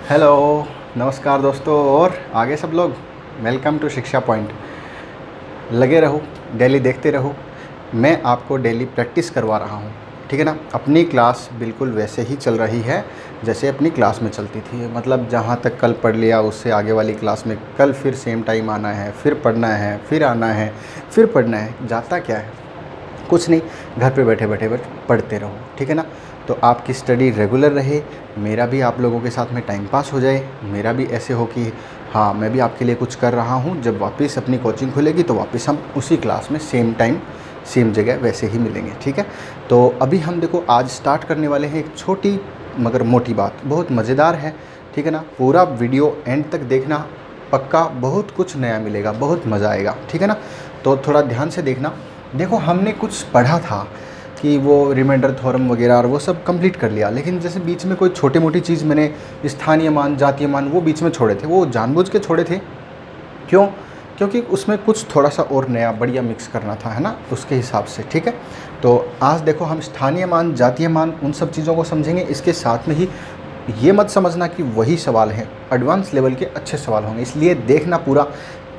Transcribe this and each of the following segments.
Hello, नमस्कार दोस्तों और आगे सब लोग। वेलकम टू शिक्षा पॉइंट। लगे रहो, डेली देखते रहो। मैं आपको डेली प्रैक्टिस करवा रहा हूँ, ठीक है ना। अपनी क्लास बिल्कुल वैसे ही चल रही है जैसे अपनी क्लास में चलती थी। मतलब जहाँ तक कल पढ़ लिया उससे आगे वाली क्लास में कल फिर सेम टाइम आना है, फिर पढ़ना है, फिर आना है, फिर पढ़ना है। जाता क्या है, कुछ नहीं, घर पे बैठे बैठे पढ़ते रहो, ठीक है ना। तो आपकी स्टडी रेगुलर रहे, मेरा भी आप लोगों के साथ में टाइम पास हो जाए। मेरा भी ऐसे हो कि हाँ, मैं भी आपके लिए कुछ कर रहा हूँ। जब वापस अपनी कोचिंग खुलेगी तो वापस हम उसी क्लास में सेम टाइम सेम जगह वैसे ही मिलेंगे, ठीक है। तो अभी हम देखो आज स्टार्ट करने वाले हैं एक छोटी मगर मोटी बात, बहुत मज़ेदार है, ठीक है ना। पूरा वीडियो एंड तक देखना, पक्का बहुत कुछ नया मिलेगा, बहुत मज़ा आएगा, ठीक है ना। तो थोड़ा ध्यान से देखना। देखो, हमने कुछ पढ़ा था कि वो रिमाइंडर थ्योरम वगैरह और वो सब कंप्लीट कर लिया, लेकिन जैसे बीच में कोई छोटी मोटी चीज़ मैंने स्थानीय मान, जातीय मान, वो बीच में छोड़े थे। वो जानबूझ के छोड़े थे। क्यों? क्योंकि उसमें कुछ थोड़ा सा और नया बढ़िया मिक्स करना था, है ना, उसके हिसाब से, ठीक है। तो आज देखो हम स्थानीय मान, जातीय मान, उन सब चीज़ों को समझेंगे। इसके साथ में ही ये मत समझना कि वही सवाल हैं, एडवांस लेवल के अच्छे सवाल होंगे, इसलिए देखना पूरा,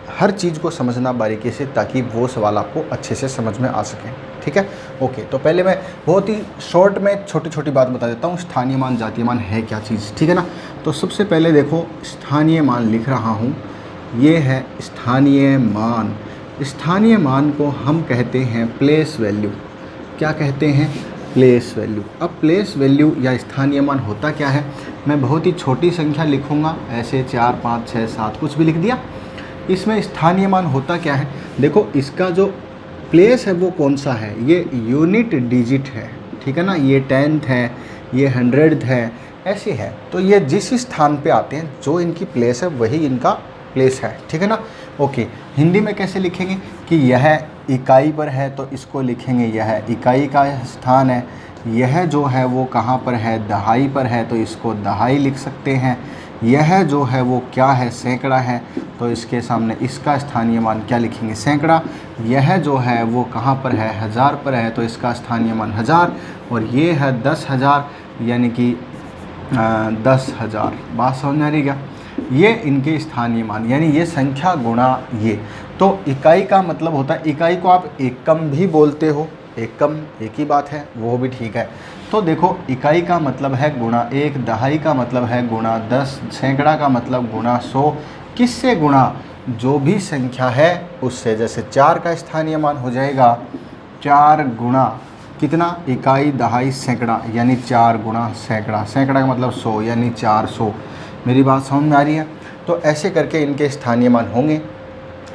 हर चीज़ को समझना बारीकी से, ताकि वो सवाल आपको अच्छे से समझ में आ सकें, ठीक है। ओके, तो पहले मैं बहुत ही शॉर्ट में छोटी छोटी बात बता देता हूँ। स्थानीय मान, जातीय मान है क्या चीज़, ठीक है ना। तो सबसे पहले देखो, स्थानीय मान लिख रहा हूँ, ये है स्थानीय मान। स्थानीय मान को हम कहते हैं प्लेस वैल्यू। क्या कहते हैं? Place value. अब प्लेस वैल्यू या स्थानीय मान होता क्या है, मैं बहुत ही छोटी संख्या लिखूँगा, ऐसे 4, 5, 6, 7 कुछ भी लिख दिया। इसमें स्थानीय मान होता क्या है, देखो इसका जो प्लेस है वो कौन सा है, ये यूनिट डिजिट है, ठीक है ना। ये 10th है, ये 100th है, ऐसे है। तो ये जिस स्थान पे आते हैं, जो इनकी प्लेस है वही इनका प्लेस है, ठीक है ना। ओके, हिंदी में कैसे लिखेंगे कि यह इकाई पर है तो इसको लिखेंगे यह इकाई का स्थान है। यह जो है वो कहाँ पर है, दहाई पर है तो इसको दहाई लिख सकते हैं। यह जो है वो क्या है, सैकड़ा है, तो इसके सामने इसका स्थानीय मान क्या लिखेंगे, सैकड़ा। यह जो है वो कहाँ पर है, 1000 पर है तो इसका स्थानीय मान 1000। और ये है 10,000, यानी कि 10,000। बात समझ आ रही क्या? ये इनके स्थानीय मान, यानी ये संख्या गुणा ये। तो इकाई का मतलब होता है, इकाई को आप एकम भी बोलते हो, एकम एक ही बात है, वो भी ठीक है। तो देखो, इकाई का मतलब है गुणा 1, दहाई का मतलब है गुणा 10, सैकड़ा का मतलब गुणा 100। किससे गुणा? जो भी संख्या है उससे। जैसे 4 का स्थानीय मान हो जाएगा 4 गुणा कितना, इकाई, दहाई, सैकड़ा, यानी 4 गुणा सैकड़ा। सैकड़ा का मतलब 100, यानी 400। मेरी बात समझ में आ रही है? तो ऐसे करके इनके स्थानीय मान होंगे।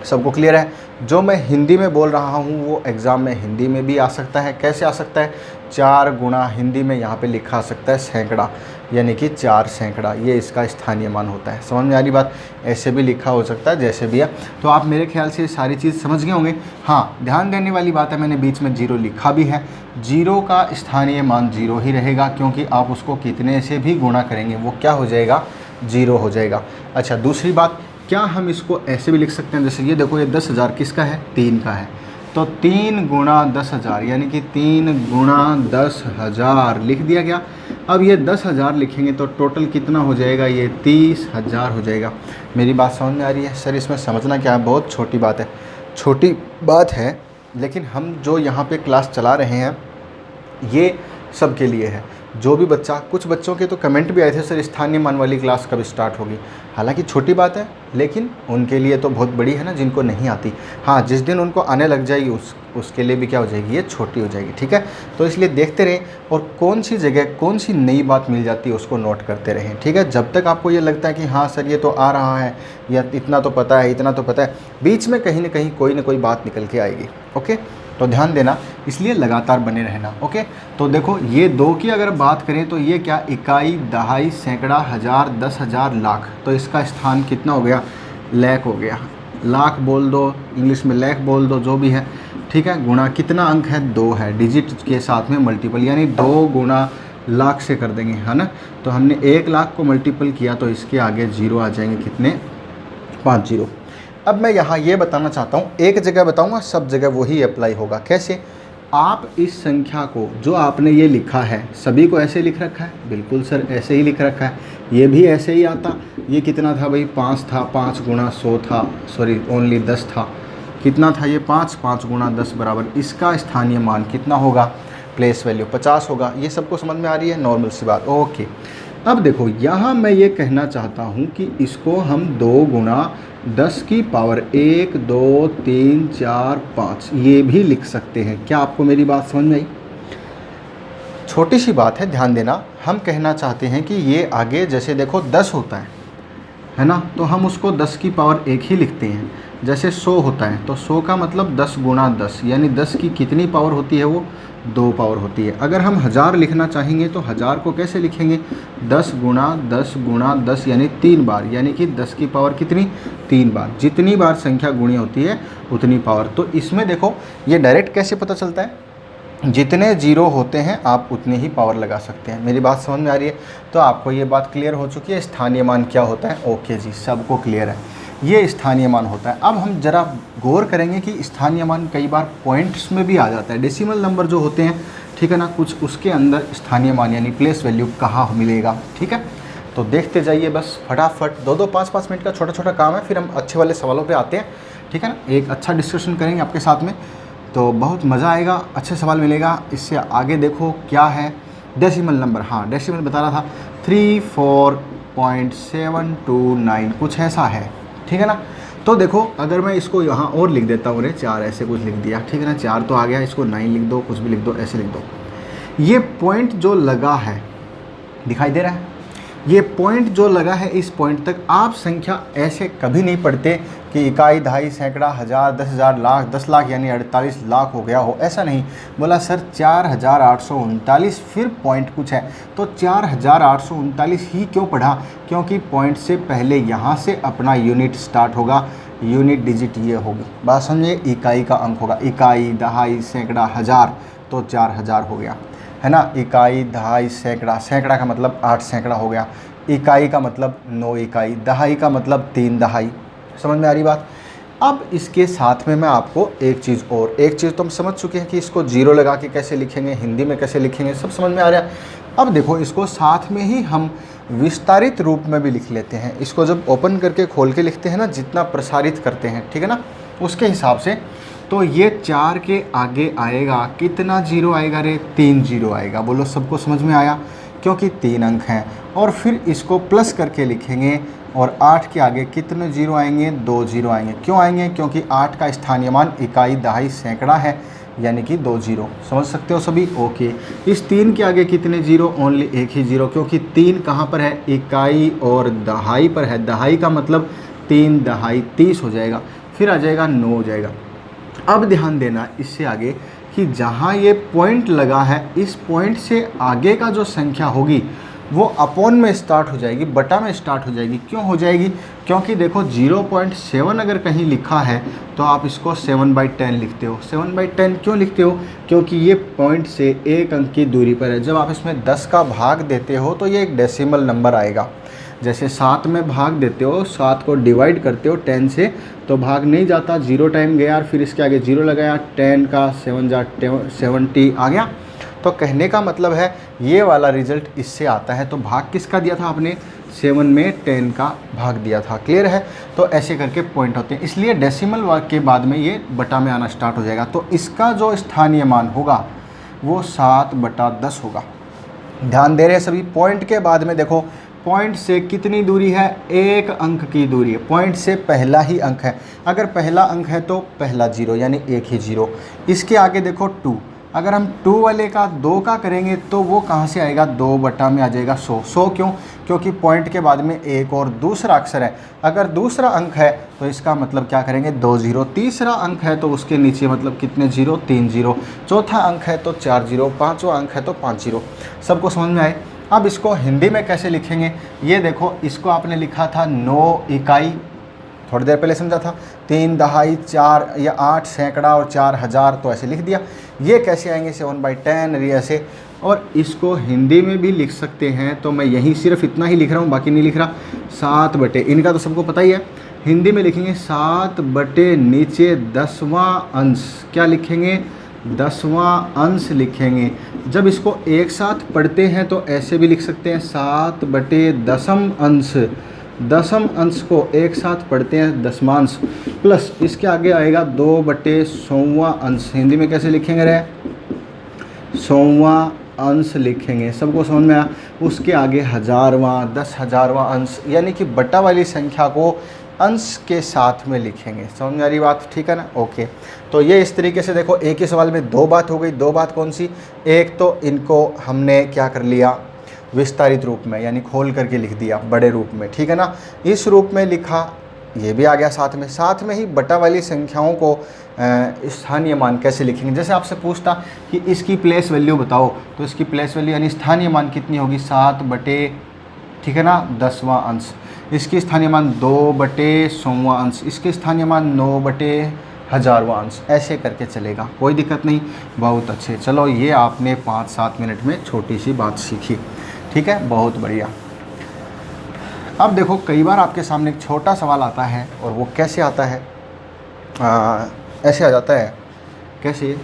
सबको क्लियर है? जो मैं हिंदी में बोल रहा हूँ वो एग्ज़ाम में हिंदी में भी आ सकता है। कैसे आ सकता है? 4 गुणा, हिंदी में यहाँ पे लिखा आ सकता है सैकड़ा, यानी कि 4 सैकड़ा, ये इसका स्थानीय मान होता है। समझ में आ रही बात? ऐसे भी लिखा हो सकता है, जैसे भी है। तो आप मेरे ख्याल से सारी चीज़ समझ गए होंगे। हाँ, ध्यान देने वाली बात है, मैंने बीच में 0 लिखा भी है। 0 का स्थानीय मान 0 ही रहेगा, क्योंकि आप उसको कितने से भी गुणा करेंगे वो क्या हो जाएगा, 0 हो जाएगा। अच्छा, दूसरी बात, क्या हम इसको ऐसे भी लिख सकते हैं, जैसे ये देखो, ये 10,000 किसका है, 3 का है, तो 3 गुणा 10,000, यानी कि 3 गुणा 10,000 लिख दिया गया। अब ये 10,000 लिखेंगे तो टोटल कितना हो जाएगा, ये 30,000 हो जाएगा। मेरी बात समझ में आ रही है? सर इसमें समझना क्या है, बहुत छोटी बात है, छोटी बात है, लेकिन हम जो यहाँ पे क्लास चला रहे हैं ये सबके लिए है। जो भी बच्चा, कुछ बच्चों के तो कमेंट भी आए थे, सर स्थानीय मान वाली क्लास कब स्टार्ट होगी। हालांकि छोटी बात है, लेकिन उनके लिए तो बहुत बड़ी है ना, जिनको नहीं आती। हाँ, जिस दिन उनको आने लग जाएगी उसके लिए भी क्या हो जाएगी, ये छोटी हो जाएगी, ठीक है। तो इसलिए देखते रहें, और कौन सी जगह कौन सी नई बात मिल जाती है उसको नोट करते रहें, ठीक है। जब तक आपको ये लगता है कि हाँ सर ये तो आ रहा है, या इतना तो पता है, इतना तो पता है, बीच में कहीं ना कोई बात निकल के आएगी। ओके, तो ध्यान देना, इसलिए लगातार बने रहना। ओके, तो देखो ये 2 की अगर बात करें तो ये क्या, इकाई, दहाई, सैकड़ा, 1000, 10,000, लाख। तो इसका स्थान कितना हो गया, लाख हो गया। लाख बोल दो, इंग्लिश में लाख बोल दो, जो भी है, ठीक है। गुणा कितना अंक है, 2 है, डिजिट के साथ में मल्टीपल, यानी 2 गुणा लाख से कर देंगे, है ना। तो हमने 1 लाख को मल्टीपल किया तो इसके आगे 0 आ जाएंगे, कितने, 5 0। अब मैं यहाँ ये बताना चाहता हूँ, एक जगह बताऊँगा, सब जगह वही अप्लाई होगा। कैसे? आप इस संख्या को जो आपने ये लिखा है सभी को ऐसे लिख रखा है? बिल्कुल सर ऐसे ही लिख रखा है। ये भी ऐसे ही आता। ये कितना था भाई? 5 था, 5 गुणा 100 था, सॉरी ओनली 10 था। कितना था ये? 5, 5 गुणा 10 बराबर इसका स्थानीय मान कितना होगा? प्लेस वैल्यू 50 होगा। ये सबको समझ में आ रही है? नॉर्मल सी बात। ओके, अब देखो यहाँ मैं ये कहना चाहता हूँ कि इसको हम 2 गुणा 10 की पावर 1, 2, 3, 4, 5 ये भी लिख सकते हैं। क्या आपको मेरी बात समझ में आई? छोटी सी बात है, ध्यान देना। हम कहना चाहते हैं कि ये आगे जैसे देखो 10 होता है ना, तो हम उसको 10 की पावर 1 ही लिखते हैं। जैसे 100 होता है तो 100 का मतलब 10 गुणा 10, यानी 10 की कितनी पावर होती है? वो 2 पावर होती है। अगर हम 1000 लिखना चाहेंगे तो 1000 को कैसे लिखेंगे? 10 गुणा 10 गुणा 10 यानी 3 बार, यानी कि 10 की पावर कितनी? 3 बार। जितनी बार संख्या गुणी होती है उतनी पावर। तो इसमें देखो ये डायरेक्ट कैसे पता चलता है? जितने जीरो होते हैं आप उतनी ही पावर लगा सकते हैं। मेरी बात समझ में आ रही है? तो आपको ये बात क्लियर हो चुकी है स्थानीय मान क्या होता है? ओके जी, सबको क्लियर है। ये स्थानीय मान होता है। अब हम जरा गौर करेंगे कि स्थानीय मान कई बार पॉइंट्स में भी आ जाता है। डेसिमल नंबर जो होते हैं, ठीक है ना, कुछ उसके अंदर स्थानीय मान यानी प्लेस वैल्यू कहाँ मिलेगा, ठीक है। तो देखते जाइए बस फटाफट। 2-2, 5-5 मिनट का छोटा छोटा काम है, फिर हम अच्छे वाले सवालों पे आते हैं, ठीक है ना। एक अच्छा डिस्कशन करेंगे आपके साथ में, तो बहुत मज़ा आएगा, अच्छे सवाल मिलेगा। इससे आगे देखो क्या है, डेसिमल नंबर। हाँ, डेसिमल बता रहा था 34.729 कुछ ऐसा है, ठीक है ना। तो देखो अगर मैं इसको यहाँ और लिख देता हूँ, 4 ऐसे कुछ लिख दिया, ठीक है ना, 4 तो आ गया, इसको 9 लिख दो, कुछ भी लिख दो, ऐसे लिख दो। ये पॉइंट जो लगा है, दिखाई दे रहा है? ये पॉइंट जो लगा है, इस पॉइंट तक आप संख्या ऐसे कभी नहीं पढ़ते कि इकाई, दहाई, सैकड़ा, हज़ार, 10,000, लाख, 10 लाख यानी 48 लाख हो गया हो, ऐसा नहीं। बोला सर 4839 फिर पॉइंट कुछ है, तो 4839 ही क्यों पढ़ा? क्योंकि पॉइंट से पहले यहाँ से अपना यूनिट स्टार्ट होगा, यूनिट डिजिट ये होगी। बात समझिए, इकाई का अंक होगा, इकाई, दहाई, सैकड़ा, हज़ार, तो 4000 हो गया, है ना। इकाई, दहाई, सैकड़ा, सैकड़ा का मतलब 8 सैकड़ा हो गया, इकाई का मतलब 9 इकाई, दहाई का मतलब 3 दहाई। समझ में आ रही बात? अब इसके साथ में मैं आपको एक चीज़ तो हम समझ चुके हैं कि इसको जीरो लगा के कैसे लिखेंगे, हिंदी में कैसे लिखेंगे, सब समझ में आ रहा है। अब देखो इसको साथ में ही हम विस्तारित रूप में भी लिख लेते हैं। इसको जब ओपन करके खोल के लिखते हैं ना, जितना प्रसारित करते हैं, ठीक है ना, उसके हिसाब से। तो ये 4 के आगे आएगा कितना जीरो आएगा रे? 3 जीरो आएगा। बोलो सबको समझ में आया? क्योंकि 3 अंक हैं। और फिर इसको प्लस करके लिखेंगे, और 8 के आगे कितने जीरो आएंगे? 2 जीरो आएंगे। क्यों आएंगे? क्योंकि 8 का स्थानीय मान इकाई, दहाई, सैकड़ा है, यानी कि 2 जीरो। समझ सकते हो सभी? ओके। इस 3 के आगे कितने जीरो? ओनली एक ही जीरो, क्योंकि 3 कहाँ पर है? इकाई और दहाई पर है। दहाई का मतलब 3 दहाई 30 हो जाएगा, फिर आ जाएगा 9 हो जाएगा। अब ध्यान देना इससे आगे कि जहाँ ये पॉइंट लगा है, इस पॉइंट से आगे का जो संख्या होगी वो अपॉन में स्टार्ट हो जाएगी, बटा में स्टार्ट हो जाएगी। क्यों हो जाएगी? क्योंकि देखो 0.7 अगर कहीं लिखा है तो आप इसको 7/10 लिखते हो। 7/10 क्यों लिखते हो? क्योंकि ये पॉइंट से एक अंक की दूरी पर है। जब आप इसमें 10 का भाग देते हो तो ये एक डेसिमल नंबर आएगा। जैसे 7 में भाग देते हो, 7 को डिवाइड करते हो 10 से, तो भाग नहीं जाता, 0 टाइम गया और फिर इसके आगे 0 लगाया, 10 का 7 जा 70 आ गया। तो कहने का मतलब है ये वाला रिजल्ट इससे आता है। तो भाग किसका दिया था आपने? 7 में 10 का भाग दिया था। क्लियर है? तो ऐसे करके पॉइंट होते हैं, इसलिए डेसिमल वर्ग के बाद में ये बटा में आना स्टार्ट हो जाएगा। तो इसका जो स्थानीय मान होगा वो 7/10 होगा। ध्यान दे रहे हैं सभी? पॉइंट के बाद में देखो, पॉइंट से कितनी दूरी है? एक अंक की दूरी है। पॉइंट से पहला ही अंक है, अगर पहला अंक है तो पहला जीरो, यानी एक ही जीरो। इसके आगे देखो 2, अगर हम 2 वाले का 2 का करेंगे तो वो कहाँ से आएगा? 2 बटा में आ जाएगा 100। 100 क्यों? क्योंकि पॉइंट के बाद में एक और दूसरा अक्षर है। अगर दूसरा अंक है तो इसका मतलब क्या करेंगे? 2 जीरो। तीसरा अंक है तो उसके नीचे मतलब कितने जीरो? 3 जीरो। चौथा अंक है तो 4 जीरो। पाँचवा अंक है तो 5 जीरो। सबको समझ में आए? अब इसको हिंदी में कैसे लिखेंगे? ये देखो, इसको आपने लिखा था 9 इकाई, थोड़ी देर पहले समझा था, 3 दहाई, 4 या 8 सैकड़ा और 4000, तो ऐसे लिख दिया। ये कैसे आएंगे? 7/10 ये ऐसे। और इसको हिंदी में भी लिख सकते हैं, तो मैं यहीं सिर्फ इतना ही लिख रहा हूँ, बाकी नहीं लिख रहा। 7 इनका तो सबको पता ही है। हिंदी में लिखेंगे 7 नीचे 10वां अंश, क्या लिखेंगे? 10वां अंश लिखेंगे। जब इसको एक साथ पढ़ते हैं तो ऐसे भी लिख सकते हैं 7/10 अंश। दशम अंश को एक साथ पढ़ते हैं दशमांश, प्लस इसके आगे आएगा 2/100वां अंश। हिंदी में कैसे लिखेंगे रे? 100वां अंश लिखेंगे। सबको समझ में आया? उसके आगे 1000वां, 10,000वां अंश, यानी कि बटा वाली संख्या को अंश के साथ में लिखेंगे। समझ में आ रही बात? ठीक है ना? ओके। तो ये इस तरीके से देखो, एक ही सवाल में दो बात हो गई। दो बात कौन सी? एक तो इनको हमने क्या कर लिया, विस्तारित रूप में, यानी खोल करके लिख दिया बड़े रूप में, ठीक है ना। इस रूप में लिखा, ये भी आ गया साथ में ही बटा वाली संख्याओं को स्थानीय मान कैसे लिखेंगे। जैसे आपसे पूछता कि इसकी प्लेस वैल्यू बताओ, तो इसकी प्लेस वैल्यू यानी स्थानीय मान कितनी होगी? 7/, ठीक है ना, 10वां अंश। इसकी स्थानीय मान 2/100वां अंश। इसके स्थानीय मान 9/1000वां अंश। ऐसे करके चलेगा, कोई दिक्कत नहीं। बहुत अच्छे। चलो, ये आपने 5-7 मिनट में छोटी सी बात सीखी, ठीक है, बहुत बढ़िया। अब देखो, कई बार आपके सामने एक छोटा सवाल आता है, और वो कैसे आता है, ऐसे आ जाता है। कैसे?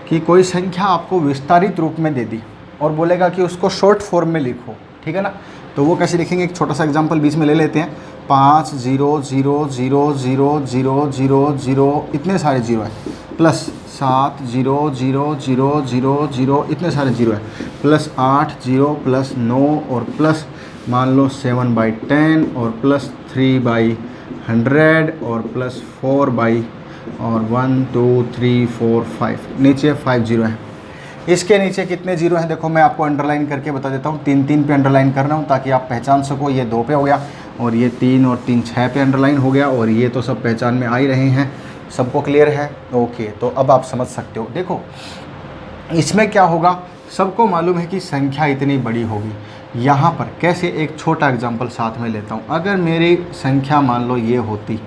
कि कोई संख्या आपको विस्तारित रूप में दे दी और बोलेगा कि उसको शॉर्ट फॉर्म में लिखो, ठीक है ना। तो वो कैसे लिखेंगे? एक छोटा सा एग्जांपल बीच में ले लेते हैं। 5 0 0 0 0 0 0 0, इतने सारे जीरो हैं, प्लस 7 0 0 0 0 0, इतने सारे जीरो हैं, प्लस 8 0, प्लस 9, और प्लस मान लो 7/10, और प्लस 3/100, और प्लस 4/, और 1 2 3 4 5, नीचे 5 जीरो हैं। इसके नीचे कितने जीरो हैं देखो, मैं आपको अंडरलाइन करके बता देता हूँ। 3 पे अंडरलाइन कर रहा हूँ ताकि आप पहचान सको। ये 2 पे हो गया, और ये 3 और 3 6 पे अंडरलाइन हो गया, और ये तो सब पहचान में आ ही रहे हैं। सबको क्लियर है? ओके। तो अब आप समझ सकते हो। देखो, इसमें क्या होगा, सबको मालूम है कि संख्या इतनी बड़ी होगी। यहाँ पर कैसे, एक छोटा एग्जाम्पल साथ में लेता हूँ। अगर मेरी संख्या मान लो ये होती,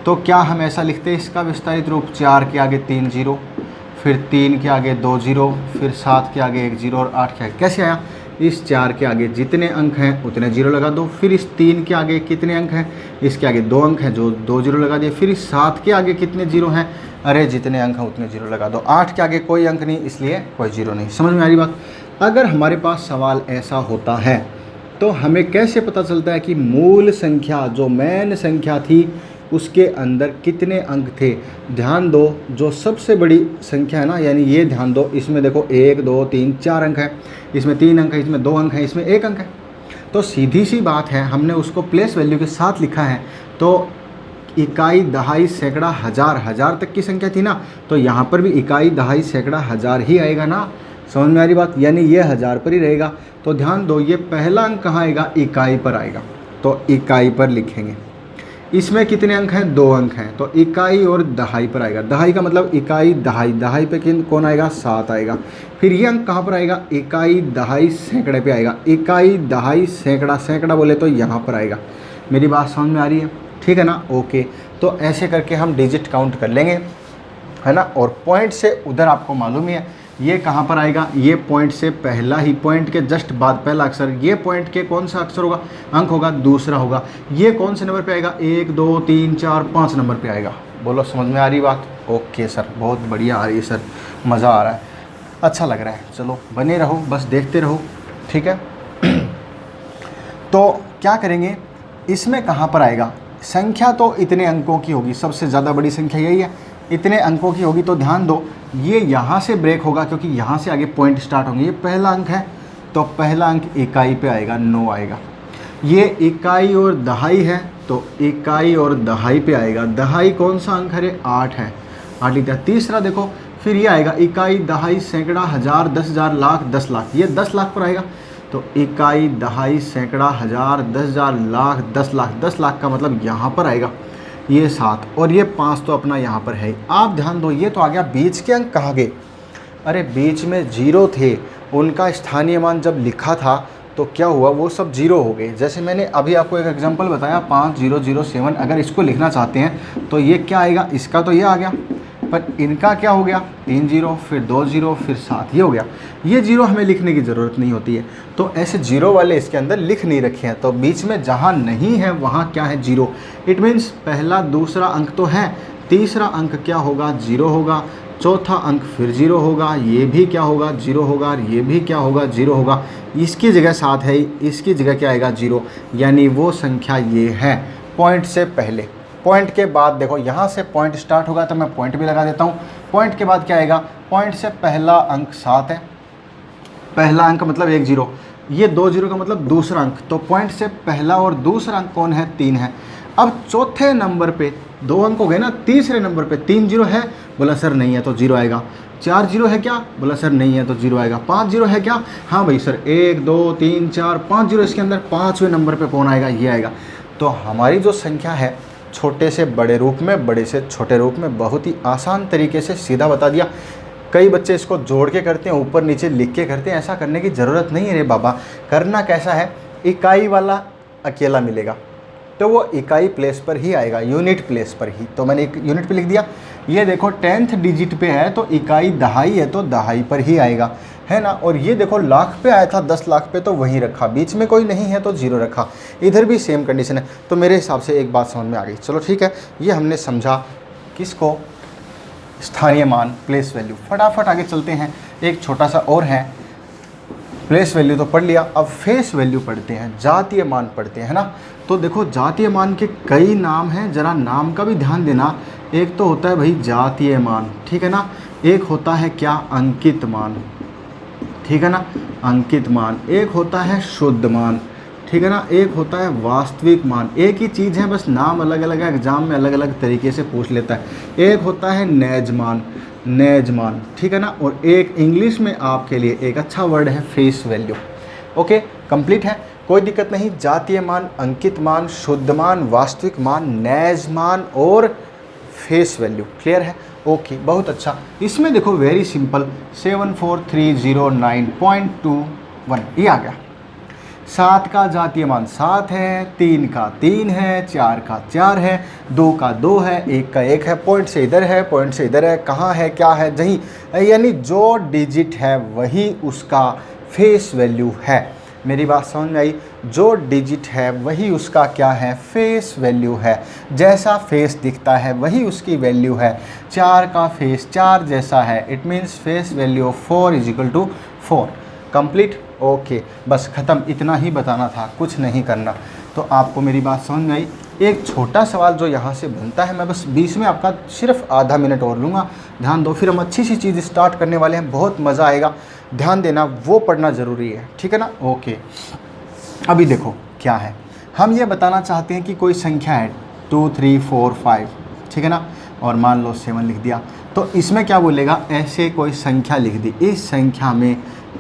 तो क्या हम ऐसा लिखते हैं इसका विस्तारित रूप? 4 के आगे 3 जीरो, फिर 3 के आगे 2 जीरो, फिर 7 के आगे 1 जीरो, और 8 के आगे। कैसे आया? इस 4 के आगे जितने अंक हैं उतने जीरो लगा दो। फिर इस 3 के आगे कितने अंक हैं? इसके आगे 2 अंक हैं, जो 2 जीरो लगा दिए। फिर इस 7 के आगे कितने जीरो हैं? अरे जितने अंक हैं उतने जीरो लगा दो। 8 के आगे कोई अंक नहीं, इसलिए कोई जीरो नहीं। समझ में आ रही बात? अगर हमारे पास सवाल ऐसा होता है तो हमें कैसे पता चलता है कि मूल संख्या, जो मेन संख्या थी, उसके अंदर कितने अंक थे? ध्यान दो, जो सबसे बड़ी संख्या है ना, यानी ये ध्यान दो, इसमें देखो 1 2 3 4 अंक है, इसमें 3 अंक है, इसमें 2 अंक है, इसमें 1 अंक है। तो सीधी सी बात है, हमने उसको प्लेस वैल्यू के साथ लिखा है। तो इकाई, दहाई, सैकड़ा, हज़ार, हज़ार तक की संख्या थी ना, तो यहाँ पर भी इकाई, दहाई, सैकड़ा, हज़ार ही आएगा ना। समझ में आ रही बात? यानी ये 1000 पर ही रहेगा। तो ध्यान दो, ये पहला अंक कहाँ आएगा? इकाई पर आएगा, तो इकाई पर लिखेंगे। इसमें कितने अंक हैं? 2 अंक हैं, तो इकाई और दहाई पर आएगा। दहाई का मतलब इकाई, दहाई, दहाई पे कौन आएगा? 7 आएगा। फिर ये अंक कहाँ पर आएगा? इकाई, दहाई, सैकड़े पे आएगा। इकाई, दहाई, सैकड़ा, सैकड़ा बोले तो यहाँ पर आएगा। मेरी बात समझ में आ रही है? ठीक है ना? ओके। तो ऐसे करके हम डिजिट काउंट कर लेंगे, है ना। और पॉइंट से उधर आपको मालूम ही है ये कहाँ पर आएगा? ये पॉइंट से पहला ही, पॉइंट के जस्ट बाद पहला अक्षर, ये पॉइंट के कौन सा अक्षर होगा? अंक होगा, दूसरा होगा। ये कौन से नंबर पे आएगा? 1 2 3 4 5 नंबर पे आएगा। बोलो, समझ में आ रही बात? ओके सर, बहुत बढ़िया आ रही है सर, मज़ा आ रहा है, अच्छा लग रहा है। चलो बने रहो, बस देखते रहो, ठीक है। तो क्या करेंगे, इसमें कहाँ पर आएगा? संख्या तो इतने अंकों की होगी, सबसे ज़्यादा बड़ी संख्या यही है, इतने अंकों की होगी। तो ध्यान दो, ये यहाँ से ब्रेक होगा क्योंकि यहाँ से आगे पॉइंट स्टार्ट होंगे। ये पहला अंक है, तो पहला अंक इकाई पे आएगा, 9 आएगा। ये इकाई और दहाई है, तो इकाई और दहाई पे आएगा। दहाई कौन सा अंक है? 8 है, 8 लिखा। तीसरा देखो, फिर ये आएगा इकाई, दहाई, सैकड़ा, हज़ार, 10,000, लाख, 10 लाख। ये 10 लाख पर आएगा, तो इकाई, दहाई, सैकड़ा, हज़ार, 10,000, लाख, 10 लाख। 10 लाख का मतलब यहाँ पर आएगा ये 7, और ये 5 तो अपना यहाँ पर है। आप ध्यान दो, ये तो आ गया। बीच के अंक कहाँ गए? अरे बीच में जीरो थे, उनका स्थानीय मान जब लिखा था तो क्या हुआ? वो सब जीरो हो गए। जैसे मैंने अभी आपको एक एग्जांपल बताया, 5007। अगर इसको लिखना चाहते हैं तो ये क्या आएगा? इसका तो ये आ गया, पर इनका क्या हो गया? 3 जीरो, फिर 2 जीरो, फिर 7, ये हो गया। ये जीरो हमें लिखने की ज़रूरत नहीं होती है, तो ऐसे जीरो वाले इसके अंदर लिख नहीं रखे हैं। तो बीच में जहाँ नहीं है वहाँ क्या है? जीरो। इट मीन्स पहला दूसरा अंक तो है, तीसरा अंक क्या होगा? जीरो होगा। चौथा अंक फिर 0 होगा, ये भी क्या होगा 0 होगा, और ये भी क्या होगा 0 होगा। इसकी जगह 7 है, इसकी जगह क्या आएगा 0, यानी वो संख्या ये है पॉइंट से पहले। पॉइंट के बाद देखो यहाँ से पॉइंट स्टार्ट होगा तो मैं पॉइंट भी लगा देता हूँ। पॉइंट के बाद क्या आएगा, पॉइंट से पहला अंक 7 है, पहला अंक मतलब 1 0, ये 2 0 का मतलब दूसरा अंक, तो पॉइंट से पहला और दूसरा अंक कौन है 3 है। अब चौथे नंबर पे 2 अंक हो गए ना, तीसरे नंबर पे 3 0 है, बोला सर नहीं है तो 0 आएगा। 4 0 है क्या, बोला सर नहीं है तो 0 आएगा। 5 0 है क्या, हाँ भाई सर 1 2 3 4 5 0, इसके अंदर 5वें नंबर पे कौन आएगा, ये आएगा। तो हमारी जो संख्या है छोटे से बड़े रूप में, बड़े से छोटे रूप में, बहुत ही आसान तरीके से सीधा बता दिया। कई बच्चे इसको जोड़ के करते हैं, ऊपर नीचे लिख के करते हैं, ऐसा करने की ज़रूरत नहीं है रे बाबा। करना कैसा है, इकाई वाला अकेला मिलेगा तो वो इकाई प्लेस पर ही आएगा, यूनिट प्लेस पर ही। तो मैंने एक यूनिट पे लिख दिया। ये देखो 10th डिजिट पे है तो इकाई दहाई है तो दहाई पर ही आएगा, है ना। और ये देखो लाख पे आया था, 10 लाख पे तो वहीं रखा, बीच में कोई नहीं है तो 0 रखा। इधर भी सेम कंडीशन है। तो मेरे हिसाब से एक बात समझ में आ गई। चलो ठीक है, ये हमने समझा किसको, स्थानीय मान, प्लेस वैल्यू। फटाफट आगे चलते हैं, एक छोटा सा और है। प्लेस वैल्यू तो पढ़ लिया, अब फेस वैल्यू पढ़ते हैं, जातीय मान पढ़ते हैं, है ना। तो देखो जातीय मान के कई नाम हैं, ज़रा नाम का भी ध्यान देना। एक तो होता है भाई जातीय मान, ठीक है ना। एक होता है क्या, अंकित मान, ठीक है ना, अंकित मान। एक होता है शुद्ध मान, ठीक है ना। एक होता है वास्तविक मान। एक ही चीज़ है, बस नाम अलग अलग है, एग्जाम में अलग अलग तरीके से पूछ लेता है। एक होता है नैज मान, नैज मान, ठीक है ना। और एक इंग्लिश में आपके लिए एक अच्छा वर्ड है फेस वैल्यू। ओके, कंप्लीट है, कोई दिक्कत नहीं। जातीय मान, अंकित मान, शुद्ध मान, वास्तविक मान, नैज मान और फेस वैल्यू, क्लियर है। ओके, बहुत अच्छा। इसमें देखो वेरी सिंपल, 74309.21 ये आ गया। 7 का जातीय मान 7 है, 3 का 3 है, 4 का 4 है, 2 का 2 है, 1 का 1 है, पॉइंट से इधर है, पॉइंट से इधर है, कहाँ है क्या है जहीं, यानी जो डिजिट है वही उसका फेस वैल्यू है। मेरी बात समझ में आई, जो डिजिट है वही उसका क्या है, फेस वैल्यू है। जैसा फेस दिखता है वही उसकी वैल्यू है। 4 का फेस 4 जैसा है, it means face value of 4 = 4। Complete, okay, बस ख़त्म, इतना ही बताना था, कुछ नहीं करना। तो आपको मेरी बात समझ में आई। एक छोटा सवाल जो यहाँ से बनता है, मैं बस बीच में आपका सिर्फ आधा मिनट और लूँगा, ध्यान दो, फिर हम अच्छी सी चीज़ स्टार्ट करने वाले हैं, बहुत मज़ा आएगा। ध्यान देना, वो पढ़ना ज़रूरी है, ठीक है ना। ओके, अभी देखो क्या है, हम ये बताना चाहते हैं कि कोई संख्या है 2 3 4 5, ठीक है ना, और मान लो 7 लिख दिया। तो इसमें क्या बोलेगा, ऐसे कोई संख्या लिख दी, इस संख्या में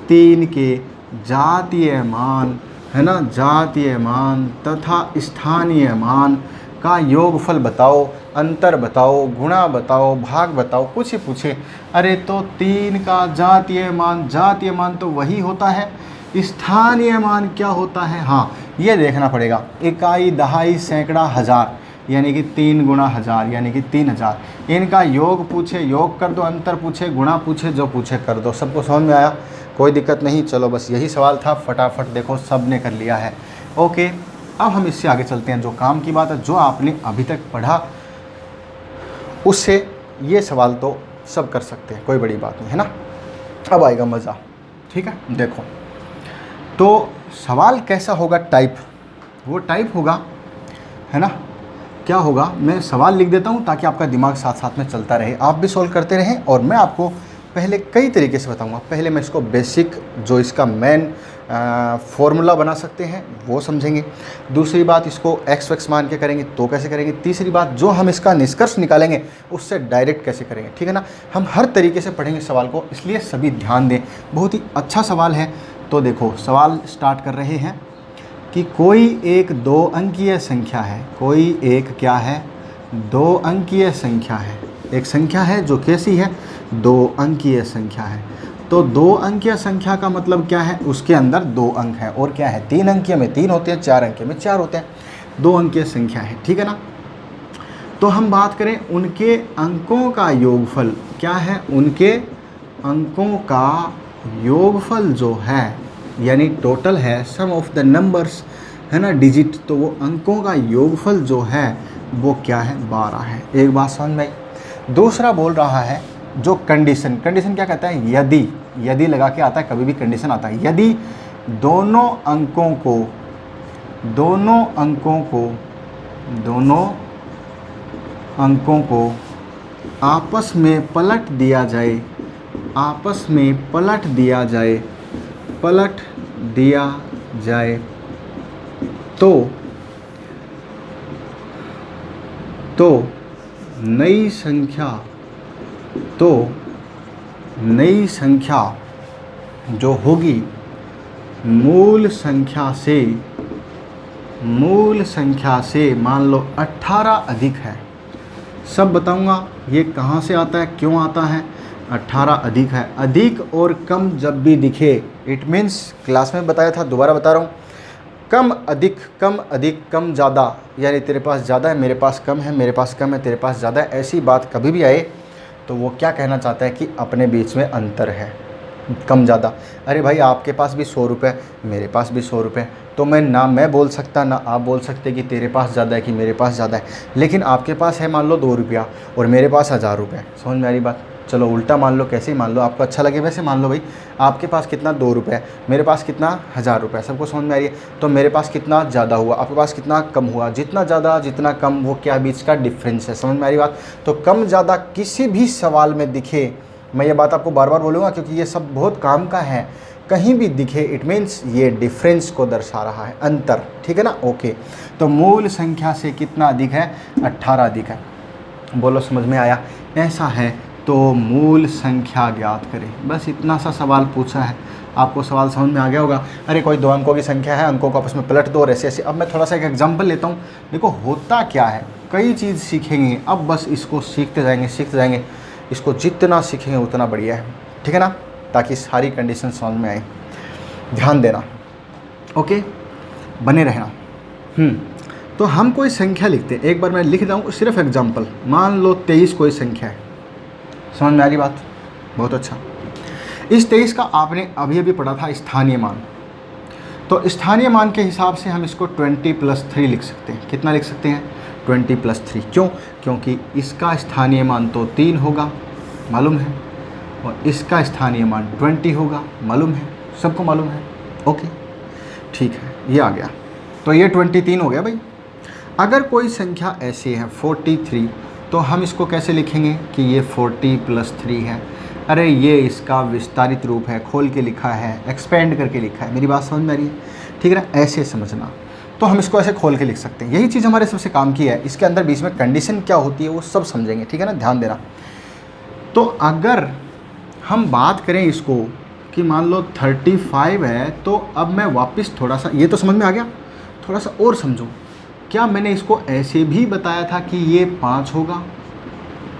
3 के जातीय मान, है ना, जातीय मान तथा स्थानीय मान का योगफल बताओ, अंतर बताओ, गुणा बताओ, भाग बताओ, कुछ ही पूछे। अरे तो 3 का जातीय मान तो वही होता है, स्थानीय मान क्या होता है, हाँ ये देखना पड़ेगा। इकाई, दहाई, सैकड़ा, हज़ार, यानी कि 3 गुणा 1000 यानी कि 3000। इनका योग पूछे योग कर दो, अंतर पूछे गुणा पूछे, जो पूछे कर दो। सबको समझ में आया, कोई दिक्कत नहीं। चलो बस यही सवाल था, फटाफट देखो सब ने कर लिया है। ओके, अब हम इससे आगे चलते हैं। जो काम की बात है, जो आपने अभी तक पढ़ा उससे ये सवाल तो सब कर सकते हैं, कोई बड़ी बात नहीं है ना। अब आएगा मज़ा, ठीक है। देखो तो सवाल कैसा होगा, टाइप, वो टाइप होगा, है ना। क्या होगा, मैं सवाल लिख देता हूँ ताकि आपका दिमाग साथ साथ में चलता रहे, आप भी सॉल्व करते रहें, और मैं आपको पहले कई तरीके से बताऊंगा। पहले मैं इसको बेसिक, जो इसका मेन फॉर्मूला बना सकते हैं वो समझेंगे। दूसरी बात, इसको एक्स वैक्स मान के करेंगे तो कैसे करेंगे। तीसरी बात, जो हम इसका निष्कर्ष निकालेंगे उससे डायरेक्ट कैसे करेंगे, ठीक है ना। हम हर तरीके से पढ़ेंगे सवाल को, इसलिए सभी ध्यान दें, बहुत ही अच्छा सवाल है। तो देखो सवाल स्टार्ट कर रहे हैं कि कोई एक 2 अंकीय संख्या है, कोई एक क्या है, 2 अंकीय संख्या है। एक संख्या है जो कैसी है, 2 अंकीय संख्या है। तो 2 अंकीय संख्या का मतलब क्या है, उसके अंदर 2 अंक है, और क्या है, 3 अंकीय में 3 होते हैं, 4 अंकीय में 4 होते हैं। 2 अंकीय संख्या है, ठीक है ना। तो हम बात करें उनके अंकों का योगफल, क्या है, उनके अंकों का योगफल जो है, यानी टोटल है, सम ऑफ द नंबर्स, है ना, डिजिट। तो वो अंकों का योगफल जो है वो क्या है, 12 है। एक बात समझ में आई। दूसरा बोल रहा है जो कंडीशन क्या कहता है, यदि लगा के आता है, कभी भी कंडीशन आता है, यदि दोनों अंकों को आपस में पलट दिया जाए तो नई संख्या जो होगी मूल संख्या से मान लो 18 अधिक है। सब बताऊंगा ये कहाँ से आता है, क्यों आता है। 18 अधिक है। अधिक और कम जब भी दिखे, इट मीन्स क्लास में बताया था, दोबारा बता रहा हूँ, कम अधिक, कम ज़्यादा, यानी तेरे पास ज़्यादा है, मेरे पास कम है, मेरे पास कम है, तेरे पास ज़्यादा है, ऐसी बात कभी भी आए तो वो क्या कहना चाहता है कि अपने बीच में अंतर है, कम ज़्यादा। अरे भाई आपके पास भी 100 रुपये, मेरे पास भी 100 रुपये, तो मैं बोल सकता ना आप बोल सकते कि तेरे पास ज़्यादा है कि मेरे पास ज़्यादा है, लेकिन आपके पास है मान लो 2 रुपया और मेरे पास 1000 रुपये। समझ में आ रही बात। चलो उल्टा मान लो, कैसे ही मान लो, आपको अच्छा लगे वैसे मान लो। भाई आपके पास कितना 2 रुपये, मेरे पास कितना 1000 रुपये, सबको समझ में आ रही है। तो मेरे पास कितना ज़्यादा हुआ, आपके पास कितना कम हुआ, जितना ज़्यादा जितना कम, वो क्या बीच का डिफरेंस है। समझ में आ रही बात। तो कम ज़्यादा किसी भी सवाल में दिखे, मैं ये बात आपको बार बार बोलूँगा क्योंकि ये सब बहुत काम का है, कहीं भी दिखे इट मीन्स ये डिफरेंस को दर्शा रहा है, अंतर। ठीक है ना, ओके। तो मूल संख्या से कितना अधिक है, 18 अधिक है। बोलो समझ में आया। ऐसा है तो मूल संख्या ज्ञात करें। बस इतना सा सवाल पूछा है, आपको सवाल समझ में आ गया होगा। अरे कोई 2 अंकों की संख्या है, अंकों को आपस में पलट दो और ऐसे ऐसे। अब मैं थोड़ा सा एक एग्जांपल लेता हूँ। देखो होता क्या है, कई चीज़ सीखेंगे, अब बस इसको सीखते जाएंगे। इसको जितना सीखेंगे उतना बढ़िया है, ठीक है ना, ताकि सारी कंडीशन समझ में आए। ध्यान देना, ओके, बने रहना। तो हम कोई संख्या लिखते हैं, एक बार मैं लिख दूँ सिर्फ एग्जांपल। मान लो 23 कोई संख्या है, समझ में आ रही बात, बहुत अच्छा। इस 23 का आपने अभी पढ़ा था स्थानीय मान। तो स्थानीय मान के हिसाब से हम इसको 20+3 लिख सकते हैं। कितना लिख सकते हैं, 20+3। क्यों, क्योंकि इसका स्थानीय मान तो 3 होगा, मालूम है, और इसका स्थानीय मान 20 होगा, मालूम है, सबको मालूम है। ओके ठीक है, ये आ गया। तो ये 23 हो गया भाई। अगर कोई संख्या ऐसी है 43, तो हम इसको कैसे लिखेंगे कि ये 40+3 है। अरे ये इसका विस्तारित रूप है, खोल के लिखा है, एक्सपेंड करके लिखा है। मेरी बात समझ में आ रही है, ठीक है ना, ऐसे समझना। तो हम इसको ऐसे खोल के लिख सकते हैं। यही चीज़ हमारे सबसे काम की है। इसके अंदर बीच में कंडीशन क्या होती है वो सब समझेंगे, ठीक है ना, ध्यान देना। तो अगर हम बात करें इसको कि मान लो 35 है, तो अब मैं वापस थोड़ा सा, ये तो समझ में आ गया, थोड़ा सा और समझो। क्या मैंने इसको ऐसे भी बताया था कि ये 5 होगा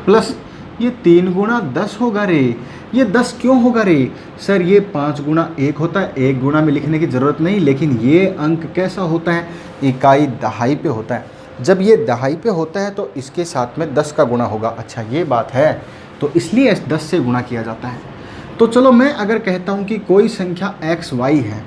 प्लस ये 3 गुणा 10 होगा रे। ये 10 क्यों होगा रे सर, ये 5 गुणा 1 होता है, 1 गुणा में लिखने की ज़रूरत नहीं। लेकिन ये अंक कैसा होता है, इकाई दहाई पे होता है। जब ये दहाई पे होता है तो इसके साथ में 10 का गुणा होगा। अच्छा ये बात है, तो इसलिए 10 से गुणा किया जाता है। तो चलो मैं अगर कहता हूँ कि कोई संख्या XY है,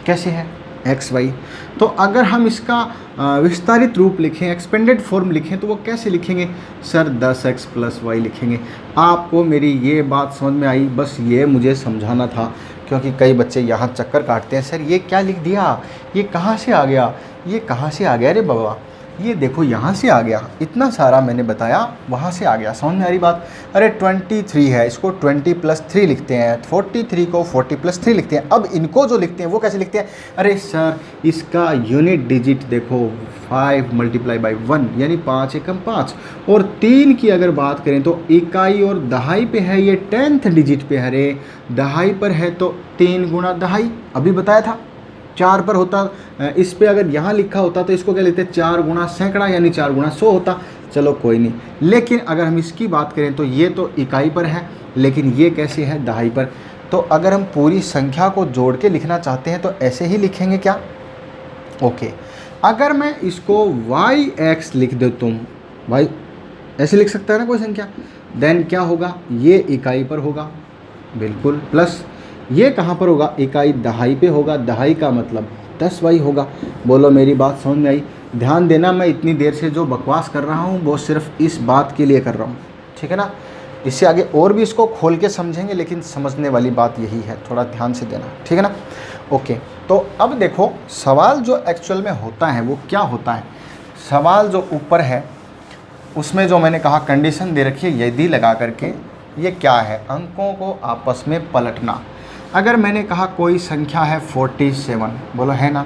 कैसे है XY, तो अगर हम इसका विस्तारित रूप लिखें, एक्सपेंडेड फॉर्म लिखें, तो वो कैसे लिखेंगे सर, 10x + y लिखेंगे। आपको मेरी ये बात समझ में आई, बस ये मुझे समझाना था, क्योंकि कई बच्चे यहाँ चक्कर काटते हैं, सर ये क्या लिख दिया, ये कहाँ से आ गया, ये कहाँ से आ गया रे बाबा, ये देखो यहाँ से आ गया, इतना सारा मैंने बताया वहाँ से आ गया। समझ में आ रही बात। अरे 23 है, इसको 20+3 लिखते हैं, 43 को 40+3 लिखते हैं। अब इनको जो लिखते हैं वो कैसे लिखते हैं, अरे सर इसका यूनिट डिजिट देखो 5 × 1 यानी 5 एकम 5, और 3 की अगर बात करें तो इकाई और दहाई पे है, ये 10th डिजिट पे है रे, दहाई पर है तो 3 गुणा दहाई, अभी बताया था। 4 पर होता, इस पे अगर यहाँ लिखा होता तो इसको क्या लिखते, 4 गुणा सैकड़ा यानी 4 गुणा 100 होता। चलो कोई नहीं, लेकिन अगर हम इसकी बात करें तो ये तो इकाई पर है, लेकिन ये कैसे है, दहाई पर। तो अगर हम पूरी संख्या को जोड़ के लिखना चाहते हैं तो ऐसे ही लिखेंगे क्या, ओके। अगर मैं इसको YX लिख दो, तुम भाई ऐसे लिख सकता है ना कोई संख्या, देन क्या होगा, ये इकाई पर होगा बिल्कुल, प्लस ये कहाँ पर होगा, इकाई दहाई पे होगा, दहाई का मतलब 10y होगा। बोलो मेरी बात समझ में आई। ध्यान देना, मैं इतनी देर से जो बकवास कर रहा हूँ वो सिर्फ इस बात के लिए कर रहा हूँ, ठीक है ना। इससे आगे और भी इसको खोल के समझेंगे, लेकिन समझने वाली बात यही है, थोड़ा ध्यान से देना, ठीक है ना। ओके, तो अब देखो सवाल जो एक्चुअल में होता है वो क्या होता है। सवाल जो ऊपर है उसमें जो मैंने कहा कंडीशन दे रखी है यदि लगा करके, ये क्या है, अंकों को आपस में पलटना। अगर मैंने कहा कोई संख्या है 47, बोला है ना,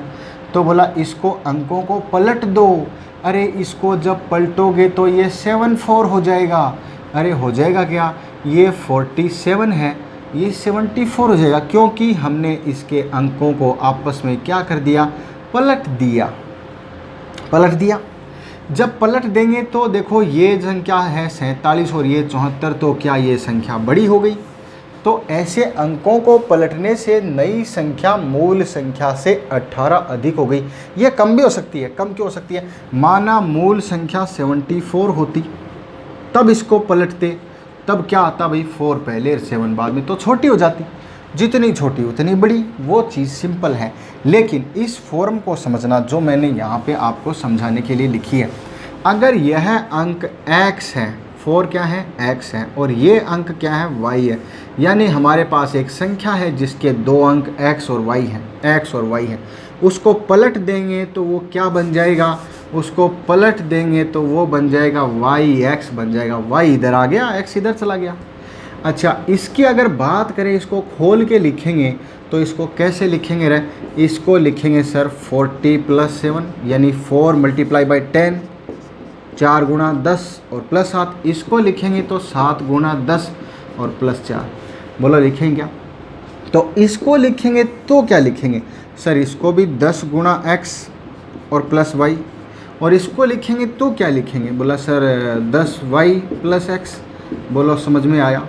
तो बोला इसको अंकों को पलट दो। अरे इसको जब पलटोगे तो ये 74 हो जाएगा। अरे हो जाएगा क्या, ये 47 है, ये 74 हो जाएगा, क्योंकि हमने इसके अंकों को आपस में क्या कर दिया, पलट दिया। पलट दिया। जब पलट देंगे तो देखो ये संख्या है 47 और ये 74, तो क्या ये संख्या बड़ी हो गई। तो ऐसे अंकों को पलटने से नई संख्या मूल संख्या से 18 अधिक हो गई। ये कम भी हो सकती है। कम क्यों हो सकती है, माना मूल संख्या 74 होती, तब इसको पलटते, तब क्या आता भाई, 4 पहले और 7 बाद में, तो छोटी हो जाती। जितनी छोटी उतनी बड़ी, वो चीज़ सिंपल है। लेकिन इस फॉर्म को समझना जो मैंने यहाँ पे आपको समझाने के लिए लिखी है। अगर यह अंक x है, 4 क्या है, x है, और ये अंक क्या है, y है, यानी हमारे पास एक संख्या है जिसके 2 अंक x और y हैं, x और y हैं। उसको पलट देंगे तो वो क्या बन जाएगा, उसको पलट देंगे तो वो बन जाएगा yx बन जाएगा। y इधर आ गया, x इधर चला गया। अच्छा, इसकी अगर बात करें, इसको खोल के लिखेंगे तो इसको कैसे लिखेंगे रे, इसको लिखेंगे सर 40 + 7, यानी 4 × 10, 4 × 10 और +7। इसको लिखेंगे तो 7 × 10 और +4। बोलो लिखेंगे क्या, तो इसको लिखेंगे तो क्या लिखेंगे सर, इसको भी 10 × x और +y, और इसको लिखेंगे तो क्या लिखेंगे, बोला सर 10y + x। बोलो समझ में आया,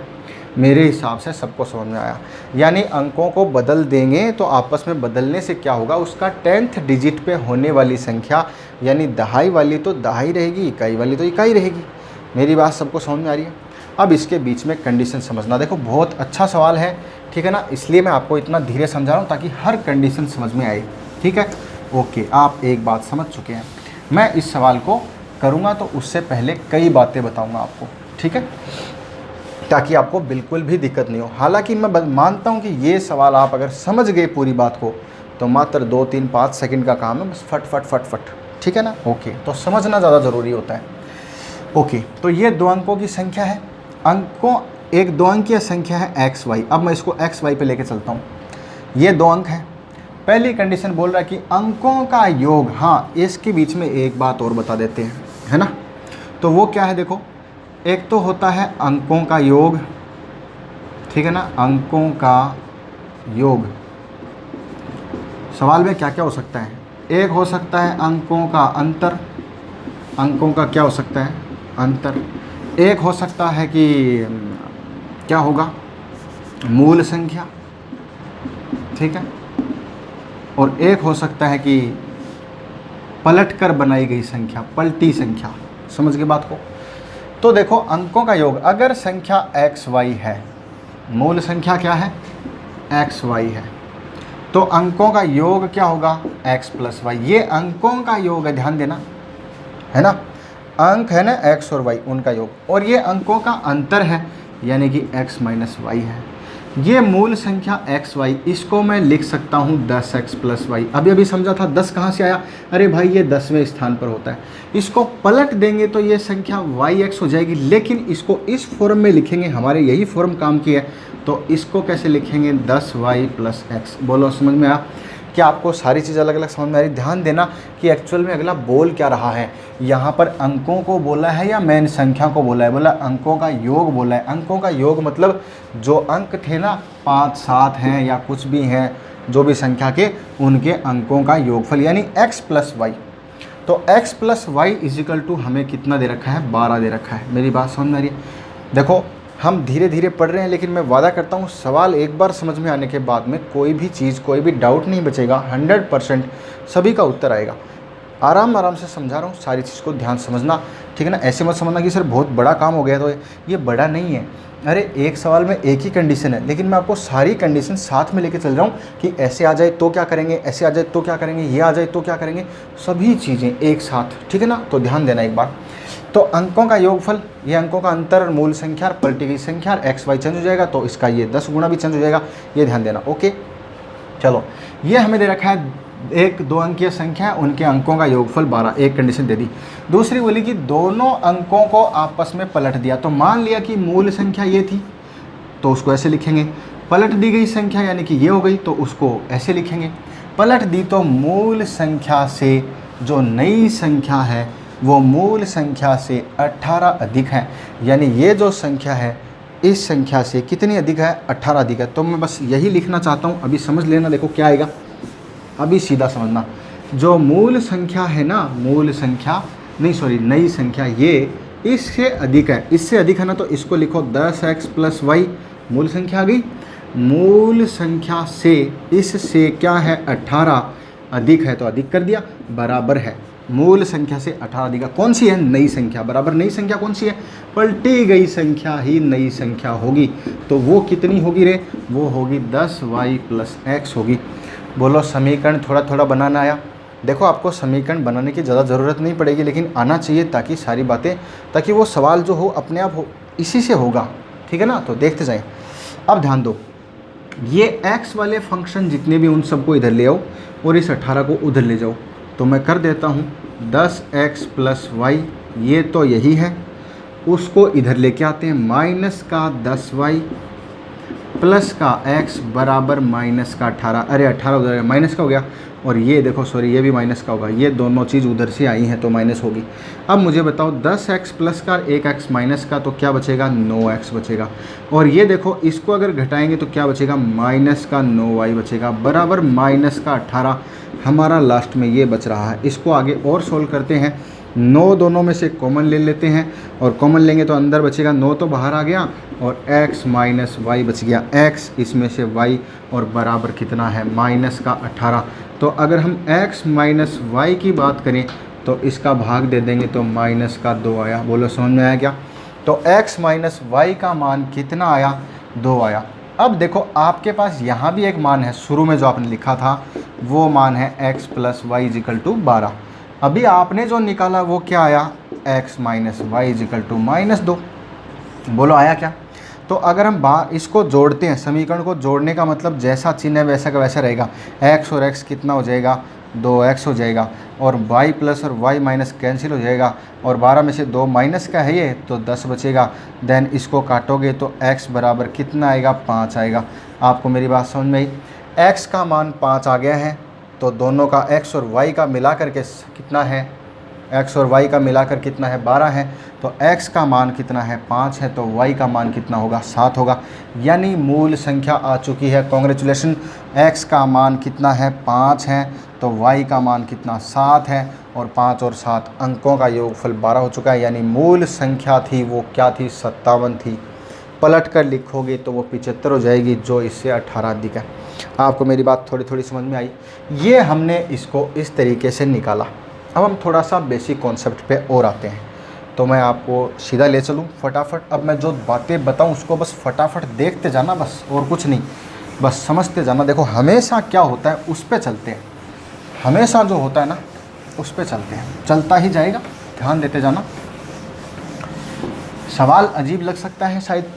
मेरे हिसाब से सबको समझ में आया। यानी अंकों को बदल देंगे तो आपस में बदलने से क्या होगा, उसका 10th डिजिट पे होने वाली संख्या, यानी दहाई वाली तो दहाई रहेगी, इकाई वाली तो इकाई रहेगी। मेरी बात सबको समझ में आ रही है। अब इसके बीच में कंडीशन समझना, देखो बहुत अच्छा सवाल है, ठीक है ना, इसलिए मैं आपको इतना धीरे समझा रहा हूँ ताकि हर कंडीशन समझ में आए, ठीक है। ओके, आप एक बात समझ चुके हैं। मैं इस सवाल को करूँगा तो उससे पहले कई बातें बताऊँगा आपको, ठीक है, ताकि आपको बिल्कुल भी दिक्कत नहीं हो। हालांकि मैं मानता हूं कि ये सवाल आप अगर समझ गए पूरी बात को तो मात्र 2, 3, 5 सेकंड का काम है, बस फट फट फट फट, ठीक है ना। ओके, तो समझना ज़्यादा ज़रूरी होता है। ओके, तो ये 2 अंकों की संख्या है, अंकों एक 2 अंकीय संख्या है एक्स वाई। अब मैं इसको एक्स वाई पे लेके चलता हूँ। ये 2 अंक हैं। पहली कंडीशन बोल रहा है कि अंकों का योग, हाँ इसके बीच में एक बात और बता देते हैं, है ना, तो वो क्या है, देखो एक तो होता है अंकों का योग, ठीक है ना, अंकों का योग। सवाल में क्या क्या हो सकता है, एक हो सकता है अंकों का अंतर, अंकों का क्या हो सकता है, अंतर। एक हो सकता है कि क्या होगा, मूल संख्या, ठीक है, और एक हो सकता है कि पलटकर बनाई गई संख्या, पलटी संख्या। समझ गए बात को। तो देखो अंकों का योग, अगर संख्या एक्स वाई है, मूल संख्या क्या है, एक्स वाई है, तो अंकों का योग क्या होगा, x + y। ये अंकों का योग है, ध्यान देना, है ना, अंक है ना x और y, उनका योग, और ये अंकों का अंतर है, यानी कि x - y है। ये मूल संख्या x y, इसको मैं लिख सकता हूँ 10x + y। अभी अभी समझा था 10 कहाँ से आया, अरे भाई ये 10वें स्थान पर होता है। इसको पलट देंगे तो ये संख्या yx हो जाएगी, लेकिन इसको इस फॉर्म में लिखेंगे, हमारे यही फॉर्म काम की है, तो इसको कैसे लिखेंगे, 10y + x। बोलो समझ में आया कि आपको सारी चीज़ अलग अलग समझ में आ रही। ध्यान देना कि एक्चुअल में अगला बोल क्या रहा है, यहाँ पर अंकों को बोला है या मेन संख्या को बोला है, बोला अंकों का योग बोला है। अंकों का योग मतलब जो अंक थे ना, 5, 7 हैं या कुछ भी हैं, जो भी संख्या के, उनके अंकों का योगफल, यानी x + y। तो x + y = हमें कितना दे रखा है, 12 दे रखा है। मेरी बात समझ में आ रही है। देखो हम धीरे धीरे पढ़ रहे हैं, लेकिन मैं वादा करता हूँ सवाल एक बार समझ में आने के बाद में कोई भी चीज़, कोई भी डाउट नहीं बचेगा, 100% सभी का उत्तर आएगा। आराम आराम से समझा रहा हूँ, सारी चीज़ को ध्यान समझना, ठीक है ना। ऐसे मत समझना कि सर बहुत बड़ा काम हो गया, तो ये बड़ा नहीं है। अरे एक सवाल में एक ही कंडीशन है, लेकिन मैं आपको सारी कंडीशन साथ में लेके चल रहा हूँ कि ऐसे आ जाए तो क्या करेंगे, ऐसे आ जाए तो क्या करेंगे, ये आ जाए तो क्या करेंगे, सभी चीज़ें एक साथ, ठीक है ना। तो ध्यान देना एक बार। तो अंकों का योगफल, ये अंकों का अंतर और मूल संख्या और पलटी गई संख्या और एक्स वाई चेंज हो जाएगा, तो इसका ये 10 गुना भी चेंज हो जाएगा, ये ध्यान देना। ओके चलो, ये हमें दे रखा है एक 2 अंकीय संख्या है, उनके अंकों का योगफल 12, एक कंडीशन दे दी। दूसरी बोली कि दोनों अंकों को आपस में पलट दिया, तो मान लिया कि मूल संख्या ये थी तो उसको ऐसे लिखेंगे, पलट दी गई संख्या यानी कि ये हो गई तो उसको ऐसे लिखेंगे। पलट दी तो मूल संख्या से जो नई संख्या है वो मूल संख्या से 18 अधिक है, यानी ये जो संख्या है इस संख्या से कितनी अधिक है, 18 अधिक है। तो मैं बस यही लिखना चाहता हूँ, अभी समझ लेना, देखो क्या आएगा, अभी सीधा समझना। जो मूल संख्या है ना, मूल संख्या नहीं सॉरी नई संख्या, ये इससे अधिक है, इससे अधिक है ना, तो इसको लिखो 10x + y, मूल संख्या आ गई। मूल संख्या से इससे क्या है 18 अधिक है, तो अधिक कर दिया, बराबर है मूल संख्या से 18 अधिक है। कौन सी है, नई संख्या, बराबर नई संख्या कौन सी है, पलटी गई संख्या ही नई संख्या होगी। तो वो कितनी होगी रे, वो होगी 10y + x होगी। बोलो समीकरण थोड़ा थोड़ा बनाना आया। देखो आपको समीकरण बनाने की ज़्यादा ज़रूरत नहीं पड़ेगी, लेकिन आना चाहिए ताकि सारी बातें, ताकि वो सवाल जो हो अपने आप हो, इसी से होगा, ठीक है ना। तो देखते जाएं। अब ध्यान दो, ये x वाले फंक्शन जितने भी उन सबको इधर ले आओ और इस 18 को उधर ले जाओ। तो मैं कर देता हूँ 10x + y, ये तो यही है, उसको इधर लेके आते हैं, माइनस का 10y प्लस का x बराबर माइनस का 18, अरे 18 उधर माइनस का हो गया, और ये देखो सॉरी ये भी माइनस का होगा, ये दोनों चीज़ उधर से आई हैं तो माइनस होगी। अब मुझे बताओ 10x प्लस का 1x माइनस का, तो क्या बचेगा, 9x बचेगा। और ये देखो इसको अगर घटाएंगे तो क्या बचेगा, माइनस का 9y बचेगा, बराबर माइनस का 18 हमारा लास्ट में ये बच रहा है। इसको आगे और सोल्व करते हैं, 9 दोनों में से कॉमन ले लेते हैं, और कॉमन लेंगे तो अंदर बचेगा 9 तो बाहर आ गया, और x माइनस वाई बच गया, x इसमें से y, और बराबर कितना है, माइनस का 18। तो अगर हम x माइनस वाई की बात करें तो इसका भाग दे देंगे तो माइनस का 2 आया। बोलो समझ में आया क्या। तो x माइनस वाई का मान कितना आया, 2 आया। अब देखो आपके पास यहाँ भी एक मान है, शुरू में जो आपने लिखा था वो मान है x + y = 12। अभी आपने जो निकाला वो क्या आया, x माइनस वाई = -2। बोलो आया क्या। तो अगर हम इसको जोड़ते हैं, समीकरण को जोड़ने का मतलब जैसा चिन्ह है वैसा का वैसा रहेगा, x और x कितना हो जाएगा, 2x हो जाएगा, और y प्लस और y माइनस कैंसिल हो जाएगा, और 12 में से 2 माइनस का है ये तो 10 बचेगा। देन इसको काटोगे तो x बराबर कितना आएगा, 5 आएगा। आपको मेरी बात समझ में आई। x का मान 5 आ गया है, तो दोनों का x और y का मिला करके कितना है, x और y का मिलाकर कितना है, 12 है। तो x का मान कितना है, 5 है, तो y का मान कितना होगा, 7 होगा। यानी मूल संख्या आ चुकी है, कॉन्ग्रेचुलेशन। x का मान कितना है, 5 है, तो y का मान कितना, 7 है, और 5 और 7 अंकों का योगफल 12 हो चुका है। यानी मूल संख्या थी वो क्या थी, 57 थी। पलट कर लिखोगे तो वो 75 हो जाएगी, जो इससे 18 अधिक है। आपको मेरी बात थोड़ी थोड़ी समझ में आई। ये हमने इसको इस तरीके से निकाला। अब हम थोड़ा सा बेसिक कॉन्सेप्ट पे और आते हैं, तो मैं आपको सीधा ले चलूँ फटाफट। अब मैं जो बातें बताऊँ उसको बस फटाफट देखते जाना, बस और कुछ नहीं, बस समझते जाना। देखो हमेशा क्या होता है उस पे चलते हैं, हमेशा जो होता है ना उस पे चलते हैं, चलता ही जाएगा, ध्यान देते जाना। सवाल अजीब लग सकता है, शायद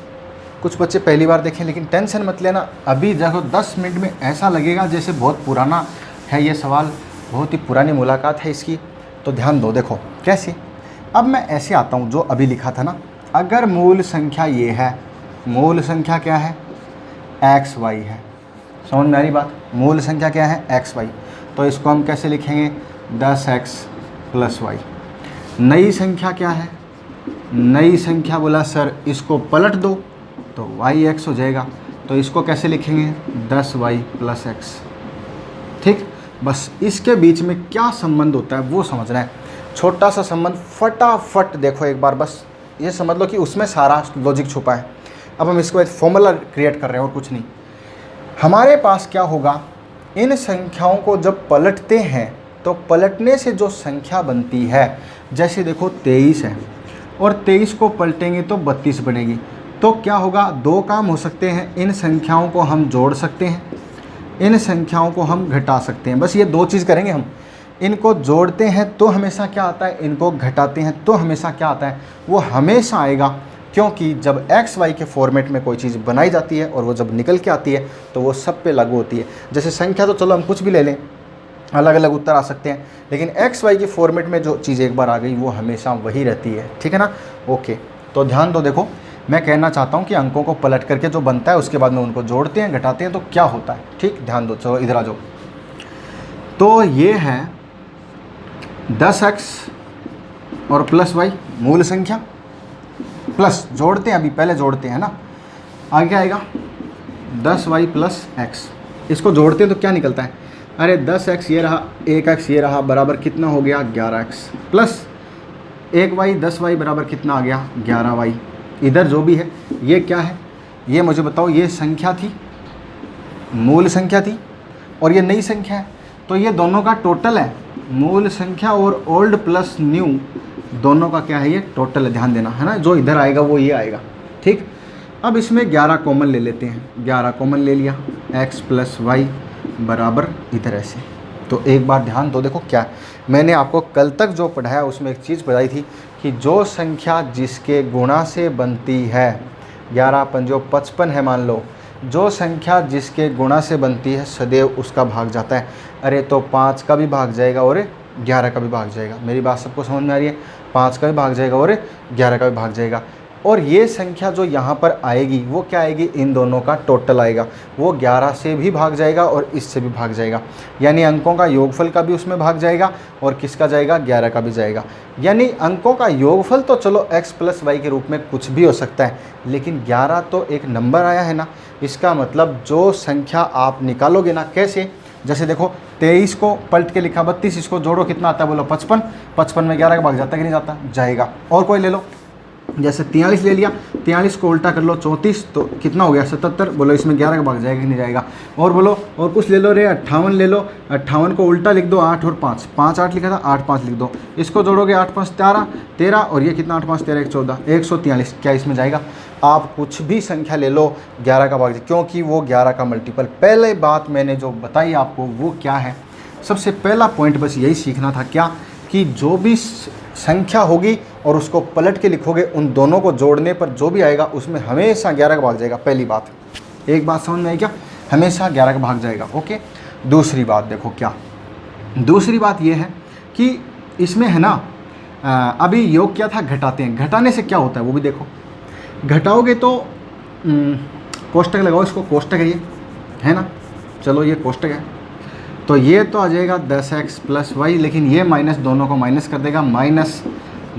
कुछ बच्चे पहली बार देखें, लेकिन टेंशन मत लेना। अभी देखो 10 मिनट में ऐसा लगेगा जैसे बहुत पुराना है ये सवाल, बहुत ही पुरानी मुलाकात है इसकी। तो ध्यान दो, देखो कैसे। अब मैं ऐसे आता हूँ जो अभी लिखा था ना, अगर मूल संख्या ये है, मूल संख्या क्या है, एक्स वाई है। समझ में आ रही बात, मूल संख्या क्या है, एक्स वाई। तो इसको हम कैसे लिखेंगे, 10x + y। नई संख्या क्या है, नई संख्या बोला सर इसको पलट दो तो yx हो जाएगा। तो इसको कैसे लिखेंगे, 10y + x। ठीक, बस इसके बीच में क्या संबंध होता है वो समझना है, छोटा सा संबंध। फटाफट देखो एक बार, बस ये समझ लो कि उसमें सारा लॉजिक छुपा है। अब हम इसको एक फॉर्मूला क्रिएट कर रहे हैं और कुछ नहीं। हमारे पास क्या होगा, इन संख्याओं को जब पलटते हैं तो पलटने से जो संख्या बनती है, जैसे देखो 23 है और 23 को पलटेंगे तो 32 बनेगी। तो क्या होगा, दो काम हो सकते हैं, इन संख्याओं को हम जोड़ सकते हैं, इन संख्याओं को हम घटा सकते हैं। बस ये दो चीज़ करेंगे हम, इनको जोड़ते हैं तो हमेशा क्या आता है, इनको घटाते हैं तो हमेशा क्या आता है, वो हमेशा आएगा। क्योंकि जब एक्स वाई के फॉर्मेट में कोई चीज़ बनाई जाती है और वो जब निकल के आती है तो वो सब पे लागू होती है। जैसे संख्या तो चलो हम कुछ भी ले लें, अलग अलग उत्तर आ सकते हैं, लेकिन एक्स वाई के फॉर्मेट में जो चीज़ एक बार आ गई वो हमेशा वही रहती है, ठीक है ना। ओके, तो ध्यान दो, देखो मैं कहना चाहता हूँ कि अंकों को पलट करके जो बनता है उसके बाद में उनको जोड़ते हैं घटाते हैं तो क्या होता है, ठीक, ध्यान दो। चलो इधर आ जाओ। तो ये है 10x और प्लस वाई मूल संख्या, प्लस जोड़ते हैं, अभी पहले जोड़ते हैं ना, आगे आएगा 10y प्लस x। इसको जोड़ते हैं तो क्या निकलता है, अरे 10x ये रहा, 1x ये रहा, बराबर कितना हो गया 11x, प्लस 1y 10y बराबर कितना आ गया 11y। इधर जो भी है ये क्या है, ये मुझे बताओ, ये संख्या थी, मूल संख्या थी, और ये नई संख्या है, तो ये दोनों का टोटल है। मूल संख्या और ओल्ड प्लस न्यू दोनों का क्या है, ये टोटल है, ध्यान देना है ना। जो इधर आएगा वो ये आएगा, ठीक। अब इसमें 11 कॉमन ले लेते हैं, 11 कॉमन ले लिया, x प्लस वाई बराबर इधर ऐसे। तो एक बार ध्यान दो, देखो क्या मैंने आपको कल तक जो पढ़ाया उसमें एक चीज़ बताई थी कि जो संख्या जिसके गुणा से बनती है, 11 पंजो 55 है मान लो, जो संख्या जिसके गुणा से बनती है सदैव उसका भाग जाता है। अरे तो 5 का भी भाग जाएगा और 11 का भी भाग जाएगा, मेरी बात सबको समझ में आ रही है, 5 का भी भाग जाएगा और 11 का भी भाग जाएगा। और ये संख्या जो यहाँ पर आएगी वो क्या आएगी, इन दोनों का टोटल आएगा, वो 11 से भी भाग जाएगा और इससे भी भाग जाएगा, यानी अंकों का योगफल का भी उसमें भाग जाएगा और किसका जाएगा, 11 का भी जाएगा। यानी अंकों का योगफल तो चलो x प्लस वाई के रूप में कुछ भी हो सकता है, लेकिन 11 तो एक नंबर आया है ना। इसका मतलब जो संख्या आप निकालोगे ना, कैसे, जैसे देखो 23 को पलट के लिखा 32, इसको जोड़ो कितना आता है बोलो 55, 55 में 11 का भाग जाता है कि नहीं जाता, जाएगा। और कोई ले लो, जैसे 43 ले लिया, 43 को उल्टा कर लो 34, तो कितना हो गया 77, बोलो इसमें 11 का भाग जाएगा कि नहीं जाएगा। और बोलो और कुछ ले लो रे, 58 ले लो, 58 को उल्टा लिख दो 8 और 5, 5 8 लिखा था, 8 5 लिख दो, इसको जोड़ोगे 8 5 13 और ये कितना 8 5 13 1 14, 143, क्या इसमें जाएगा। आप कुछ भी संख्या ले लो 11 का भाग जाए, क्योंकि वो 11 का मल्टीपल। पहले बात मैंने जो बताई आपको वो क्या है, सबसे पहला पॉइंट बस यही सीखना था, क्या कि जो भी संख्या होगी और उसको पलट के लिखोगे, उन दोनों को जोड़ने पर जो भी आएगा उसमें हमेशा 11 का भाग जाएगा। पहली बात, एक बात समझ में आई क्या, हमेशा 11 का भाग जाएगा। ओके, दूसरी बात देखो क्या, दूसरी बात ये है कि इसमें है ना, अभी योग क्या था, घटाते हैं, घटाने से क्या होता है वो भी देखो। घटाओगे तो कोष्टक लगाओ, इसको कोष्टक है ये, है ना, चलो ये कोष्टक है, तो ये तो आ जाएगा 10x प्लस वाई, लेकिन ये माइनस दोनों को माइनस कर देगा, माइनस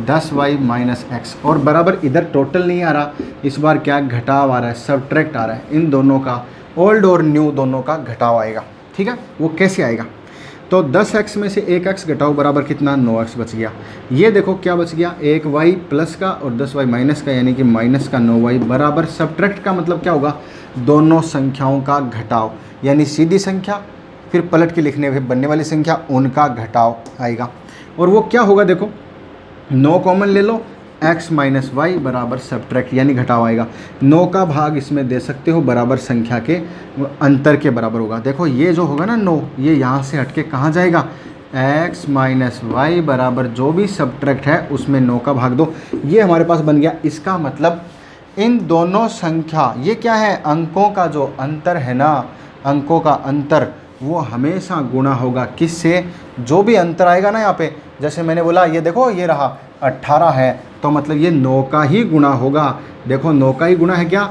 10y माइनस x, और बराबर इधर टोटल नहीं आ रहा, इस बार क्या घटाव आ रहा है, सब्ट्रैक्ट आ रहा है। इन दोनों का, ओल्ड और न्यू दोनों का घटाव आएगा, ठीक है। वो कैसे आएगा, तो 10x में से 1x घटाओ बराबर कितना 9x बच गया। ये देखो क्या बच गया, 1y प्लस का और 10y माइनस का, यानी कि माइनस का 9y बराबर सब्ट्रैक्ट का मतलब क्या होगा, दोनों संख्याओं का घटाव, यानी सीधी संख्या फिर पलट के लिखने में बनने वाली संख्या, उनका घटाव आएगा। और वो क्या होगा देखो, 9 कॉमन ले लो, x माइनस वाई बराबर सब्ट्रैक्ट, यानी घटाव आएगा। 9 का भाग इसमें दे सकते हो, बराबर संख्या के अंतर के बराबर होगा। देखो ये जो होगा ना 9, ये यहाँ से हटके कहाँ जाएगा, x माइनस वाई बराबर जो भी सब्ट्रैक्ट है उसमें 9 का भाग दो, ये हमारे पास बन गया। इसका मतलब इन दोनों संख्या, ये क्या है, अंकों का जो अंतर है ना, अंकों का अंतर वो हमेशा गुणा होगा किससे, जो भी अंतर आएगा ना यहाँ पे, जैसे मैंने बोला ये देखो ये रहा 18 है, तो मतलब ये 9 का ही गुणा होगा। देखो 9 का ही गुणा है क्या,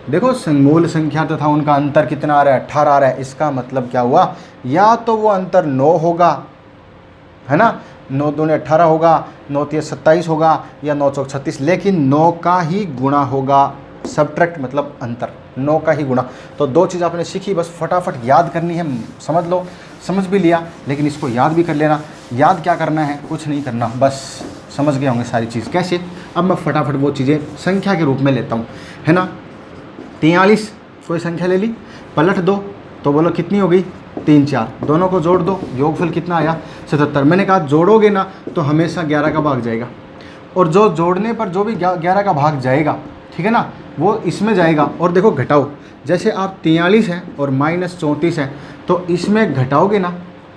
देखो मूल संख्या तो था, उनका अंतर कितना आ रहा है 18 आ रहा है, इसका मतलब क्या हुआ, या तो वो अंतर 9 होगा, है ना, 9 दूनी 18 होगा, 9 3 27 होगा, या 9 चौक 36, लेकिन 9 का ही गुणा होगा। सब्ट्रैक्ट मतलब अंतर, 9 का ही गुणा। तो 2 चीज़ आपने सीखी, बस फटाफट याद करनी है, समझ लो, समझ भी लिया, लेकिन इसको याद भी कर लेना। याद क्या करना है, कुछ नहीं करना, बस समझ गए होंगे सारी चीज़ कैसे। अब मैं फटाफट वो चीज़ें संख्या के रूप में लेता हूँ, है ना। 43 कोई संख्या ले ली, पलट दो तो बोलो कितनी हो गई 3 4, दोनों को जोड़ दो, योगफल कितना आया 77। मैंने कहा जोड़ोगे ना तो हमेशा 11 का भाग जाएगा, और जो जोड़ने पर जो भी 11 का भाग जाएगा, ठीक है ना, वो इसमें जाएगा। और देखो घटाओ, जैसे आप 43 है और माइनस 34 है, तो इसमें घटाओगे ना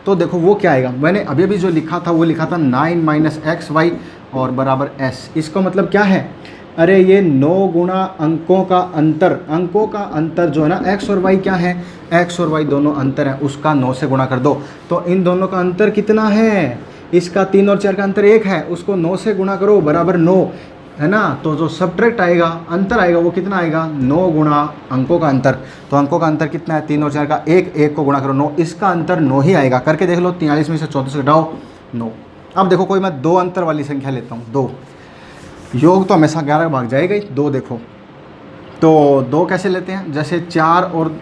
तो देखो वो क्या आएगा, मैंने अभी अभी जो लिखा था वो लिखा था 9 माइनस एक्स वाई और बराबर एस। इसका मतलब क्या है, अरे ये 9 गुणा अंकों का अंतर जो है ना, एक्स और वाई क्या है, एक्स और वाई दोनों अंतर है, उसका 9 से गुणा कर दो। तो इन दोनों का अंतर कितना है, इसका 3 और 4 का अंतर 1 है, उसको 9 से गुणा करो बराबर 9 है ना। तो जो सब्ट्रैक्ट आएगा, अंतर आएगा, वो कितना आएगा, 9 गुणा अंकों का अंतर। तो अंकों का अंतर कितना है, 3 और 4 का 1, 1 को गुणा करो 9, इसका अंतर 9 ही आएगा। करके देख लो, 43 में से 34 घटाओ 9। अब देखो कोई मैं 2 अंतर वाली संख्या लेता हूँ, 2, योग तो हमेशा 11 भाग जाएगा ही, 2 देखो तो 2 कैसे लेते हैं, जैसे 4 और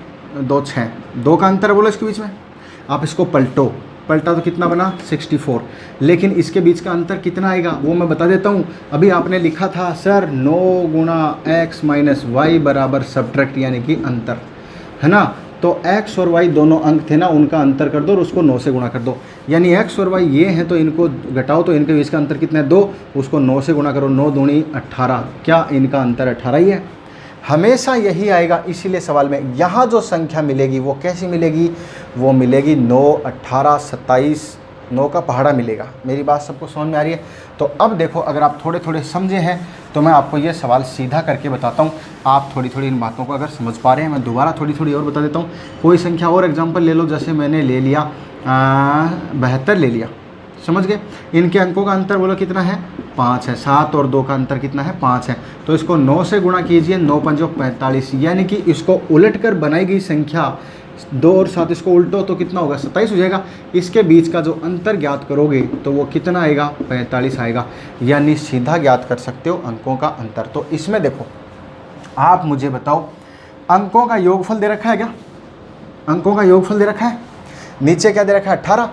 2 6, 2 का अंतर बोलो इसके बीच में, आप इसको पलटा तो कितना बना 64, लेकिन इसके बीच का अंतर कितना आएगा वो मैं बता देता हूँ। अभी आपने लिखा था सर 9 गुणा एक्स माइनस वाई बराबर सब्ट्रैक्ट यानी कि अंतर, है ना। तो x और y दोनों अंक थे ना, उनका अंतर कर दो और उसको 9 से गुणा कर दो, यानी x और y ये हैं तो इनको घटाओ, तो इनके बीच का अंतर कितना है 2, उसको 9 से गुणा करो, 9 दूनी 18, क्या इनका अंतर 18 ही है, हमेशा यही आएगा। इसीलिए सवाल में यहाँ जो संख्या मिलेगी वो कैसी मिलेगी, वो मिलेगी 9, 18, 27, 9 का पहाड़ा मिलेगा। मेरी बात सबको समझ में आ रही है। तो अब देखो, अगर आप थोड़े थोड़े समझे हैं तो मैं आपको ये सवाल सीधा करके बताता हूँ, आप थोड़ी थोड़ी इन बातों को अगर समझ पा रहे हैं, मैं दोबारा थोड़ी थोड़ी और बता देता हूँ। कोई संख्या और एग्जाम्पल ले लो, जैसे मैंने ले लिया 72 ले लिया, समझ गए। इनके अंकों का अंतर बोलो कितना है, 5 है, 7 और 2 का अंतर कितना है, 5 है। तो इसको 9 से गुणा कीजिए, 9 पंजो 45, यानी कि इसको उलट कर बनाई गई संख्या 2 और 7 इसको उल्टो तो कितना होगा, 27 हो जाएगा। इसके बीच का जो अंतर ज्ञात करोगे तो वो कितना आएगा, 45 आएगा, यानी सीधा ज्ञात कर सकते हो अंकों का अंतर। तो इसमें देखो, आप मुझे बताओ, अंकों का योगफल दे रखा है क्या, अंकों का योगफल दे रखा है, नीचे क्या दे रखा है 18।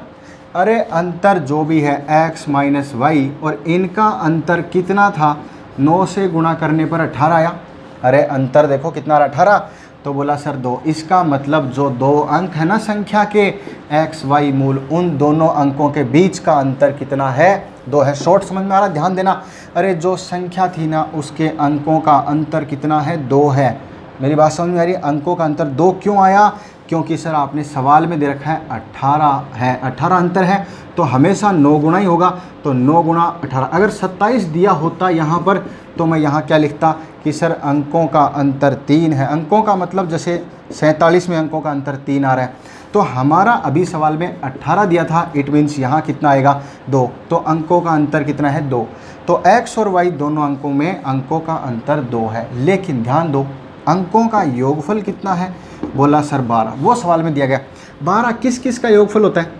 अरे अंतर जो भी है x माइनस वाई, और इनका अंतर कितना था, 9 से गुणा करने पर 18 आया। अरे अंतर देखो कितना आ रहा, 18, तो बोला सर 2। इसका मतलब जो 2 अंक है ना संख्या के x y मूल, उन दोनों अंकों के बीच का अंतर कितना है, 2 है। शॉर्ट समझ में आ रहा, ध्यान देना। अरे जो संख्या थी ना उसके अंकों का अंतर कितना है, 2 है। मेरी बात समझ में आ रही है, अंकों का अंतर 2 क्यों आया, क्योंकि सर आपने सवाल में दे रखा है 18 है, 18 अंतर है तो हमेशा 9 गुना ही होगा। तो 9 गुणा 18, अगर 27 दिया होता यहाँ पर तो मैं यहाँ क्या लिखता कि सर अंकों का अंतर 3 है। अंकों का मतलब जैसे 47 में अंकों का अंतर 3 आ रहा है, तो हमारा अभी सवाल में 18 दिया था, इट मीन्स यहाँ कितना आएगा 2, तो अंकों का अंतर कितना है 2। तो x और y दोनों अंकों में अंकों का अंतर 2 है, लेकिन ध्यान दो अंकों का योगफल कितना है, बोला सर 12, वो सवाल में दिया गया। 12 किस किस का योगफल होता है,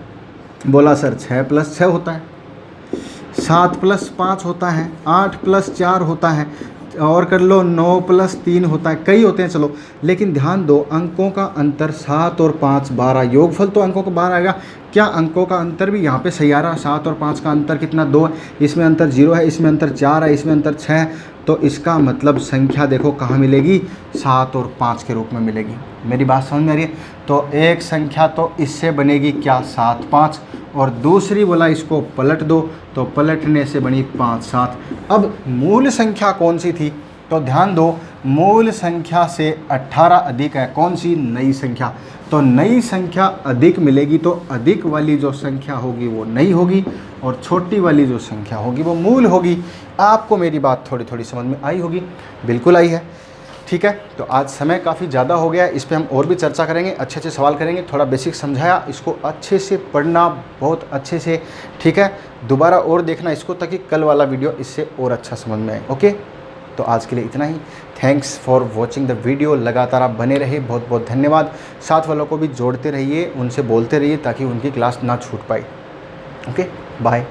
बोला सर 6 + 6 होता है, 7 + 5 होता है, 8 + 4 होता है, और कर लो 9 + 3 होता है, कई होते हैं चलो। लेकिन ध्यान दो अंकों का अंतर 7 और 5 12, योगफल तो अंकों का 12 आएगा। क्या अंकों का अंतर भी यहाँ पे सही आ रहा है, 7 और 5 का अंतर कितना 2 है, इसमें अंतर 0 है, इसमें अंतर 4 है, इसमें अंतर 6 है। तो इसका मतलब संख्या देखो कहाँ मिलेगी, 7 और 5 के रूप में मिलेगी। मेरी बात समझ में आ रही है। तो एक संख्या तो इससे बनेगी क्या 7 5, और दूसरी बोला इसको पलट दो, तो पलटने से बनी 5 7। अब मूल संख्या कौन सी थी, तो ध्यान दो मूल संख्या से 18 अधिक है, कौन सी, नई संख्या। तो नई संख्या अधिक मिलेगी, तो अधिक वाली जो संख्या होगी वो नई होगी और छोटी वाली जो संख्या होगी वो मूल होगी। आपको मेरी बात थोड़ी थोड़ी समझ में आई होगी, बिल्कुल आई है, ठीक है। तो आज समय काफ़ी ज़्यादा हो गया, इस पर हम और भी चर्चा करेंगे, अच्छे अच्छे सवाल करेंगे। थोड़ा बेसिक समझाया, इसको अच्छे से पढ़ना बहुत अच्छे से, ठीक है। दोबारा और देखना इसको ताकि कल वाला वीडियो इससे और अच्छा समझ में आए। ओके, तो आज के लिए इतना ही। Thanks for watching the video. लगातार आप बने रहिए, बहुत बहुत धन्यवाद। साथ वालों को भी जोड़ते रहिए, उनसे बोलते रहिए ताकि उनकी क्लास ना छूट पाए। Okay, bye.